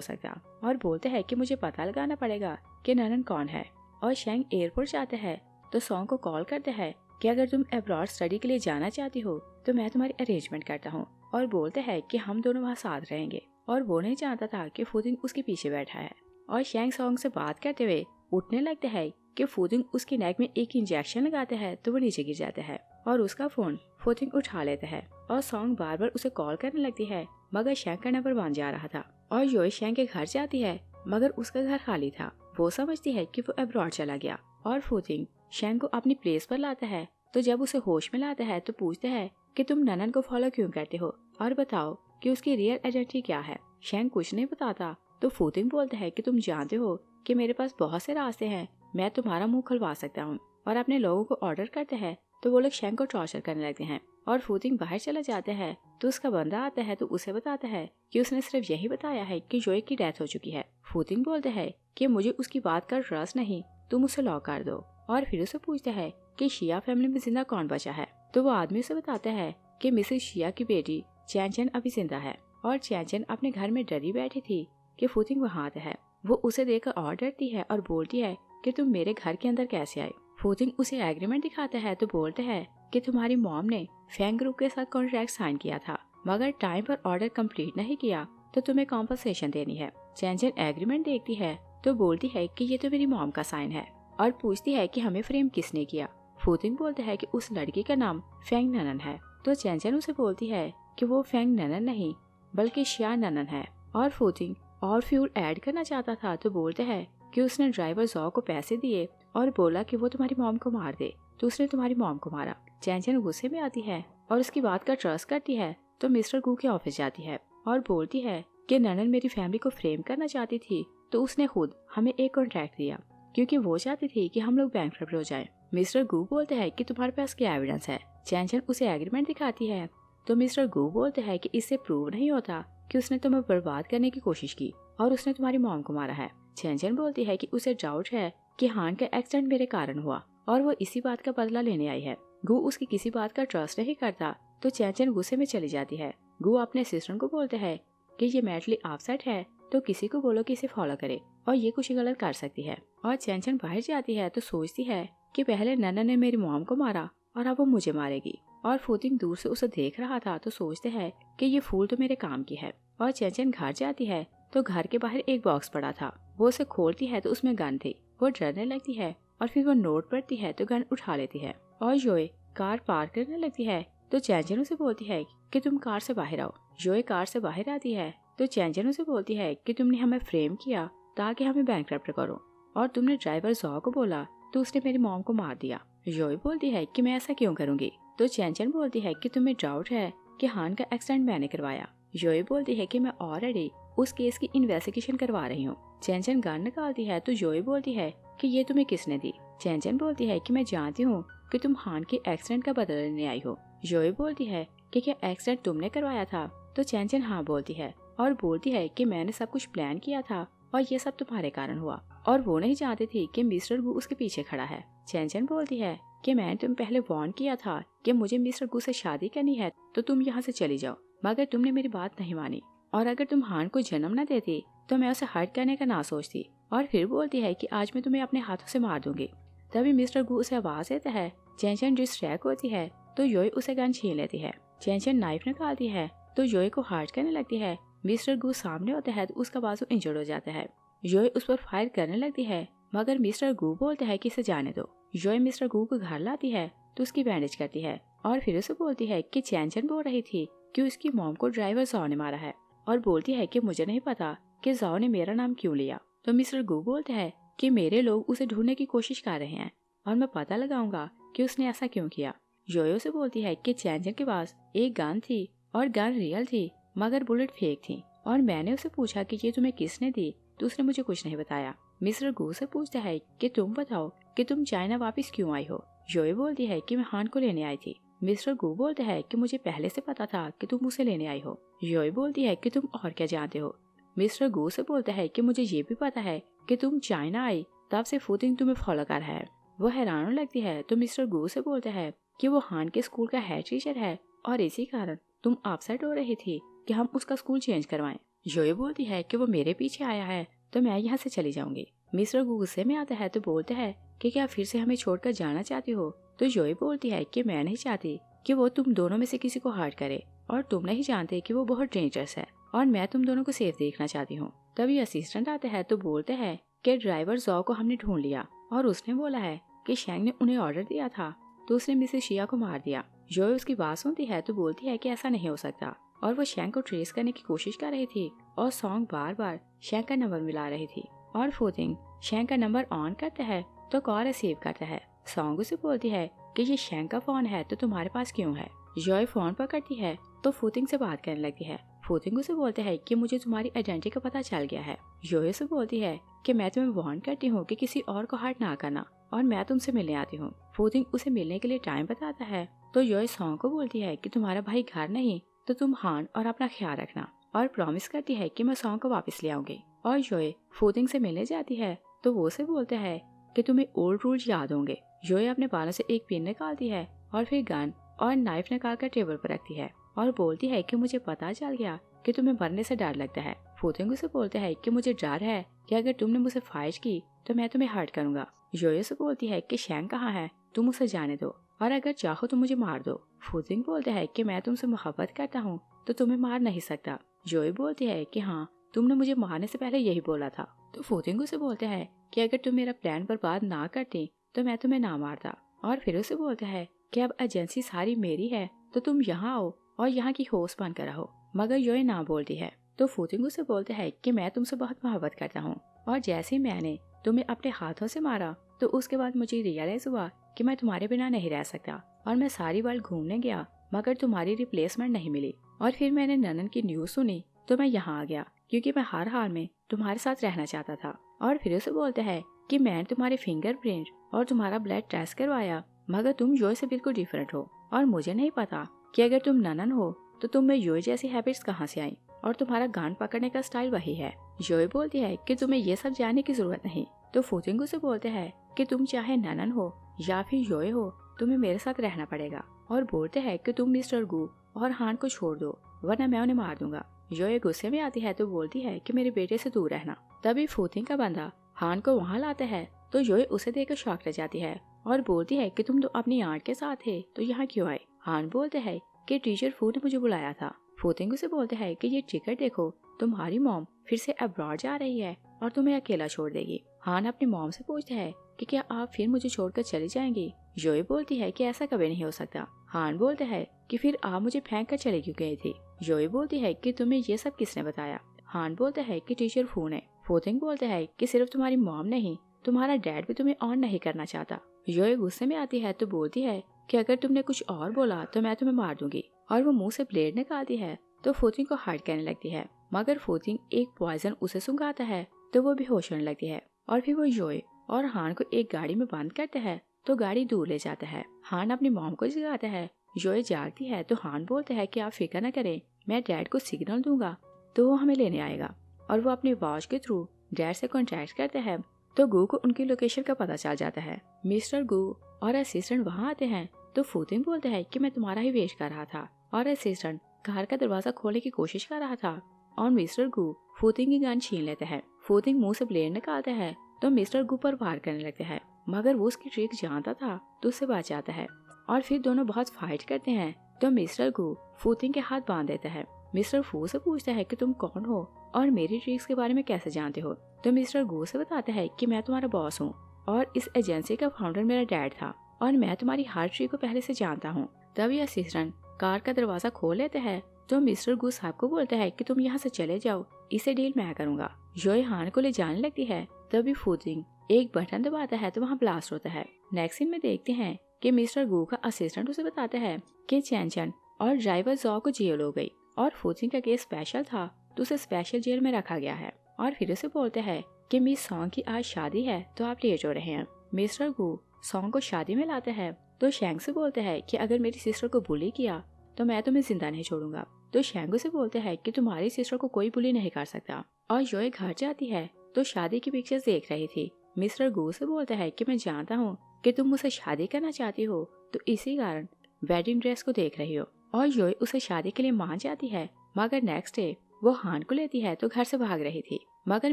सकता। और बोलते हैं कि मुझे पता लगाना पड़ेगा कि ननन कौन है। और शेंग एयरपोर्ट जाते हैं तो सॉन्ग को कॉल करते हैं कि अगर तुम अब्रॉड स्टडी के लिए जाना चाहती हो तो मैं तुम्हारी अरेंजमेंट करता हूँ। और बोलते हैं कि हम दोनों वहाँ साथ रहेंगे। और वो नहीं जानता था कि फूदिंग उसके पीछे बैठा है। और शेंग सॉन्ग से बात करते हुए उठने लगते हैं कि फूदिंग उसकी नेक में एक इंजेक्शन लगाते हैं तो वो नीचे गिर जाता है और उसका फोन फूदिंग उठा लेता है। और सॉन्ग बार बार उसे कॉल करने लगती है मगर शेंग का नंबर बन जा रहा था। और योए शेंग के घर जाती है मगर उसका घर खाली था। वो समझती है कि वो अब्रॉड चला गया। और फूदिंग शेंग को अपनी प्लेस पर लाता है तो जब उसे होश में लाता है तो पूछते हैं कि तुम ननन को फॉलो क्यों करते हो और बताओ कि उसकी रियल आइडेंटिटी क्या है। शेंग कुछ नहीं बताता तो फूदिंग बोलता है कि तुम जानते हो कि मेरे पास बहुत से रास्ते हैं, मैं तुम्हारा मुंह खुलवा सकता हूँ। और अपने लोगों को ऑर्डर करते हैं तो वो लोग शेंग को टॉर्चर करने लगते हैं। और फूदिंग बाहर चला जाता है तो उसका बंदा आता है तो उसे बताता है कि उसने सिर्फ यही बताया है कि योए की डेथ हो चुकी है। फूदिंग बोलते हैं कि मुझे उसकी बात का ट्रस्ट नहीं, तुम उसे लॉक कर दो। और फिर उसे पूछते हैं कि शिया फैमिली में जिंदा कौन बचा है। तो वो आदमी उसे बताता है कि मिसेस शिया की बेटी चैन अभी जिंदा है। और चैन अपने घर में डरी बैठी थी कि फूदिंग वहाँ आता है। वो उसे देखकर और डरती है और बोलती है कि तुम मेरे घर के अंदर कैसे आए। फूदिंग उसे एग्रीमेंट दिखाता है तो बोलते हैं कि तुम्हारी मॉम ने फैंग ग्रुप के साथ कॉन्ट्रैक्ट साइन किया था मगर टाइम पर ऑर्डर कंप्लीट नहीं किया तो तुम्हें कॉम्पनसेशन देनी है। चैन एग्रीमेंट देखती है तो बोलती है कि ये तो मेरी मॉम का साइन है और पूछती है कि हमें फ्रेम किसने किया। फूदिंग बोलता है कि उस लड़की का नाम फैंग ननन है। तो चैन उसे बोलती है कि वो फैंग ननन नहीं बल्कि शिया ननन है। और फूदिंग और फ्यूल ऐड करना चाहता था तो बोलते हैं कि उसने ड्राइवर जॉ को पैसे दिए और बोला कि वो तुम्हारी मॉम को मार दे तो उसने तुम्हारी मॉम को मारा। चैन गुस्से में आती है और उसकी बात का ट्रस्ट करती है तो मिस्टर गू के ऑफिस जाती है और बोलती है कि ननन मेरी फैमिली को फ्रेम करना चाहती थी तो उसने खुद हमें एक कॉन्ट्रैक्ट दिया क्योंकि वो चाहती थी कि हम लोग बैंकरप्ट हो जाएं। मिस्टर गू बोलते हैं कि तुम्हारे पास क्या एविडेंस है। चैन उसे एग्रीमेंट दिखाती है तो मिस्टर गू बोलते हैं कि इससे प्रूव नहीं होता कि उसने तुम्हें बर्बाद करने की कोशिश की और उसने तुम्हारी मॉम को मारा है। चैन बोलती है कि उसे डाउट है कि हान का एक्सीडेंट मेरे कारण हुआ और वो इसी बात का बदला लेने आई है। गू उसकी किसी बात का ट्रस्ट नहीं करता तो चैन गुस्से में चली जाती है। गू अपने सिस्टर को बोलते हैं कि ये मेंटली अपसेट है तो किसी को बोलो कि इसे फॉलो करे और ये कुछ गलत कर सकती है। और चैन बाहर जाती है तो सोचती है कि पहले ननन ने मेरी मॉम को मारा और अब वो मुझे मारेगी। और फूदिंग दूर से उसे देख रहा था तो सोचते हैं कि ये फूल तो मेरे काम की है। और चैन घर जाती है तो घर के बाहर एक बॉक्स पड़ा था। वो उसे खोलती है तो उसमें गन थी। वो डरने लगती है और फिर वो नोट पढ़ती है तो गन उठा लेती है। और योए कार पार करने लगती है तो चैन उसे बोलती है कि तुम कार से बाहर आओ। योए कार से बाहर आती है तो चैन उसे बोलती है कि तुमने हमें फ्रेम किया ताकि हमें बैंकरप्ट करो और तुमने ड्राइवर जॉ को बोला तो उसने मेरी मॉम को मार दिया। योए बोलती है कि मैं ऐसा क्यों करूंगी। तो चैन बोलती है कि तुम्हें डाउट है कि हान का एक्सीडेंट मैंने करवाया। योए बोलती है कि मैं ऑलरेडी उस केस की इन्वेस्टिगेशन करवा रही हूँ। चैन गन निकालती है तो योए बोलती है कि ये तुम्हें किसने दी। चैन बोलती है कि मैं जानती हूँ कि तुम हान के एक्सीडेंट का बदला लेने आई हो। योए बोलती है कि क्या एक्सीडेंट तुमने करवाया था। तो चैन हाँ बोलती है और बोलती है कि मैंने सब कुछ प्लान किया था और ये सब तुम्हारे कारण हुआ और वो नहीं चाहती थी कि मिस्टर गू उसके पीछे खड़ा है। चैन बोलती है कि मैंने तुम पहले वार्न किया था कि मुझे मिस्टर गू से शादी करनी है तो तुम यहाँ से चली जाओ मगर तुमने मेरी बात नहीं मानी और अगर तुम हान को जन्म न देती तो मैं उसे हर्ट करने का ना सोचती। और फिर बोलती है कि आज मैं तुम्हें अपने हाथों से मार दूंगी। तभी मिस्टर गू उसे आवाज देता है। चैन डिस्ट्रैक्ट होती है तो योए उसे गन छीन लेती है। चैन नाइफ निकालती है तो योए को हर्ट करने लगती है। मिस्टर गू सामने होता है तो उसका बाजू इंजर्ड हो जाता है। योए उस पर फायर करने लगती है मगर मिस्टर गू बोलते हैं कि इसे जाने दो। योए मिस्टर गू को घर लाती है तो उसकी बैंडेज करती है और फिर उसे बोलती है कि चैन बोल रही थी कि उसकी मॉम को ड्राइवर जॉ ने मारा है और बोलती है कि मुझे नहीं पता कि जॉ ने मेरा नाम क्यों लिया। तो मिस्टर गू बोलते हैं कि मेरे लोग उसे ढूंढने की कोशिश कर रहे हैं और मैं पता लगाऊंगा कि उसने ऐसा क्यों किया। योए से बोलती है कि चैन के पास एक गन थी और गन रियल थी मगर बुलेट फेक थी और मैंने उसे पूछा कि ये तुम्हें किसने दी तो उसने मुझे कुछ नहीं बताया। मिस्टर गू से पूछता है कि तुम बताओ कि तुम चाइना वापस क्यों आई हो। योए बोलती है कि मैं हान को लेने आई थी। मिस्टर गू बोलता है कि मुझे पहले से पता था कि तुम उसे लेने आई हो। योए बोलती है कि तुम और क्या जानते हो। मिस्टर गू से बोलता है कि मुझे ये भी पता है कि तुम चाइना आई तब से फूदिंग तुम्हें फॉलो कर रहा है। वो हैरान लगती है तो मिस्टर गू से बोलता है कि वो हान के स्कूल का हेड टीचर है और इसी कारण तुम अपसेट हो रही थी कि हम उसका स्कूल चेंज करवाएं। जोए बोलती है कि वो मेरे पीछे आया है तो मैं यहाँ से चली जाऊंगी। मिस्टर गू गुस्से में आता है तो बोलते हैं कि क्या फिर से हमें छोड़कर जाना चाहती हो। तो जोए बोलती है कि मैं नहीं चाहती कि वो तुम दोनों में से किसी को हर्ट करे और तुम नहीं जानते कि वो बहुत डेंजरस है और मैं तुम दोनों को सेफ देखना चाहती हूँ। तभी असिस्टेंट आते हैं तो बोलते हैं कि ड्राइवर जॉ को हमने ढूंढ लिया और उसने बोला है कि शैंग ने उन्हें ऑर्डर दिया था तो उसने मिसेस शिया को मार दिया। जोए उसकी बात सुनती है तो बोलती है कि ऐसा नहीं हो सकता और वो शैंग को ट्रेस करने की कोशिश कर रही थी और सॉन्ग बार बार शैंग का नंबर मिला रही थी और फूतिंग शैंग का नंबर ऑन करता है तो कॉल रिसीव करता है। सॉन्ग उसे बोलती है कि ये शैंग का फोन है तो तुम्हारे पास क्यों है। जोए फोन पकड़ती है तो फूतिंग से बात करने लगती है। फूतिंग उसे बोलते हैं कि मुझे तुम्हारी आइडेंटिटी का पता चल गया है। जोए से बोलती है कि मैं तुम्हें वार्न करती हूँ कि किसी और को हर्ट ना करना और मैं तुमसे मिलने आती हूँ। फूतिंग उसे मिलने के लिए टाइम बताता है तो जोए सॉन्ग को बोलती है कि तुम्हारा भाई घर नहीं तो तुम हान और अपना ख्याल रखना और प्रॉमिस करती है कि मैं सॉन्ग को वापस ले आऊंगी। और जोए फूतिंग से मिलने जाती है तो वो से बोलते हैं कि तुम्हें ओल्ड रूल्स याद होंगे। जोए अपने बालों से एक पिन निकालती है और फिर गन और नाइफ निकाल कर टेबल पर रखती है और बोलती है कि मुझे पता चल गया कि तुम्हें मरने से डर लगता है। फूतिंग उसे बोलते हैं कि मुझे डर है कि अगर तुमने मुझे फाइट की तो मैं तुम्हें हर्ट करूंगा। जोए से बोलती है कि शैंग कहाँ है, तुम उसे जाने दो और अगर चाहो तो मुझे मार दो। फूतिंग बोलते हैं कि मैं तुमसे मोहब्बत करता हूँ तो तुम्हें मार नहीं सकता। जोए बोलती है कि हाँ, तुमने मुझे मारने से पहले यही बोला था। तो फूतिंग उसे बोलते हैं कि अगर तुम मेरा प्लान बर्बाद ना करती तो मैं तुम्हें ना मारता। और फिर उसे बोलते हैं कि अब एजेंसी सारी मेरी है तो तुम यहाँ आओ और यहाँ की होस्ट बनकर रहो। मगर जोए ना बोलती है तो फूतिंग उसे बोलते हैं कि मैं तुमसे बहुत मोहब्बत करता हूँ और जैसे मैंने तुम्हें अपने हाथों से मारा तो उसके बाद मुझे रियलाइज हुआ कि मैं तुम्हारे बिना नहीं रह सकता और मैं सारी वर्ल्ड घूमने गया मगर तुम्हारी रिप्लेसमेंट नहीं मिली और फिर मैंने ननन की न्यूज सुनी तो मैं यहाँ आ गया क्योंकि मैं हर हाल में तुम्हारे साथ रहना चाहता था। और फिर उसे बोलते हैं कि मैंने तुम्हारे फिंगरप्रिंट और तुम्हारा ब्लड टेस्ट करवाया मगर तुम जोए से बिल्कुल डिफरेंट हो और मुझे नहीं पता कि अगर तुम ननन हो तो तुम में जोए जैसी हैबिट्स कहाँ से आई और तुम्हारा गान पकड़ने का स्टाइल वही है। जोए बोलती है कि तुम्हें ये सब जानने की जरूरत नहीं। तो फूतिंग उसे बोलते हैं कि तुम चाहे ननन हो या फिर जोए हो तुम्हें मेरे साथ रहना पड़ेगा और बोलते हैं कि तुम मिस्टर गू और हान को छोड़ दो वरना मैं उन्हें मार दूंगा। जोए गुस्से में आती है तो बोलती है कि मेरे बेटे से दूर रहना। तभी फूतिंग का बंदा हान को वहाँ लाता है तो जोए उसे देखकर शॉक रह जाती है और बोलती है कि तुम तो अपनी आंट के साथ थे तो यहाँ क्यों आए। हान बोलते हैं कि टीचर फू ने मुझे बुलाया था। फूतिंग उसे बोलते हैं कि ये टिकट देखो, तुम्हारी मॉम फिर से अब्रॉड जा रही है और तुम्हें अकेला छोड़ देगी। हान अपनी मॉम से पूछता है कि क्या आप फिर मुझे छोड़कर चली जाएंगी। जोए बोलती है कि ऐसा कभी नहीं हो सकता। हान बोलता है कि फिर आप मुझे फेंक कर चले क्यों गई थी। जोए बोलती है कि तुम्हें ये सब किसने बताया। हान बोलता है कि टीचर फू ने। फूतिंग बोलता है कि सिर्फ तुम्हारी मॉम नहीं तुम्हारा डैड भी तुम्हें ऑन नहीं करना चाहता। जोए गुस्से में आती है तो बोलती है कि अगर तुमने कुछ और बोला तो मैं तुम्हें मार दूंगी और वो मुंह से ब्लेड निकालती है तो फूतिंग को हर्ट करने लगती है मगर फूतिंग एक पॉइजन उसे सुंघाता है तो वो बेहोश होने लगती है और फिर वो जोए और हान को एक गाड़ी में बंद करता है तो गाड़ी दूर ले जाता है। हान अपनी मॉम को जगाता है। जोए जागती है तो हान बोलता है कि आप फिक्र न करें, मैं डैड को सिग्नल दूंगा तो वो हमें लेने आएगा और वो अपनी वॉच के थ्रू डैड से कॉन्टेक्ट करते हैं तो गू को उनकी लोकेशन का पता चल जाता है। मिस्टर गू और असिस्टेंट वहाँ आते हैं तो फूतिंग बोलता है कि मैं तुम्हारा ही वेट कर रहा था और असिस्टेंट घर का दरवाजा खोलने की कोशिश कर रहा था और मिस्टर गू फूतिंग की गन छीन लेते हैं। फूतिंग मुंह से ब्लेड निकालता है तो मिस्टर गू पर वार करने लगते हैं मगर वो उसकी ट्रिक जानता था तो उससे बच जाता है और फिर दोनों बहुत फाइट करते हैं तो मिस्टर गू फूतिंग के हाथ बांध देता है। मिस्टर फू से पूछता है कि तुम कौन हो और मेरी ट्रिक्स के बारे में कैसे जानते हो। तो मिस्टर गू से बताता है कि मैं तुम्हारा बॉस हूँ और इस एजेंसी का फाउंडर मेरा डैड था और मैं तुम्हारी हर ट्रिक को पहले से जानता हूँ। तभी असिस्टेंट कार का दरवाजा खोल लेते हैं तो मिस्टर गू साहब को बोलता है कि तुम यहाँ से चले जाओ, इसे डील मैं करूंगा। जोए हान को ले जाने लगती है तभी फूतिंग एक बटन दबाता है तो वहाँ ब्लास्ट होता है। नेक्स्ट सीन में देखते हैं कि मिस्टर गू का असिस्टेंट उसे बताता है कि चैन और ड्राइवर जॉ को जेल हो गई और फूतिंग का केस स्पेशल था तो उसे स्पेशल जेल में रखा गया है। और फिर उसे बोलते हैं कि मिस सॉन्ग की आज शादी है तो आप लेट हो रहे हैं। मिस्टर गू सॉन्ग को शादी में लाते हैं तो शैंग से बोलते हैं कि अगर मेरी सिस्टर को बुली किया तो मैं तुम्हें जिंदा नहीं छोड़ूंगा। तो शैंग से बोलते हैं कि तुम्हारी सिस्टर को कोई बुली नहीं कर सकता। और जोए घर जाती है तो शादी की पिक्चर्स देख रही थी। मिस्टर गू से बोलता है कि मैं जानता हूँ कि तुम मुझसे शादी करना चाहती हो तो इसी कारण वेडिंग ड्रेस को देख रही हो। और जोय उसे शादी के लिए मान जाती है, मगर नेक्स्ट डे वो हान को लेती है तो घर से भाग रही थी, मगर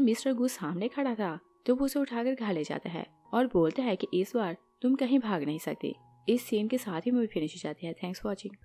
मिस्टर गू सामने खड़ा था तो वो उसे उठाकर घर ले जाता है और बोलता है कि इस बार तुम कहीं भाग नहीं सकती। इस सीन के साथ ही मूवी फिनिश हो जाती है। Thanks for watching.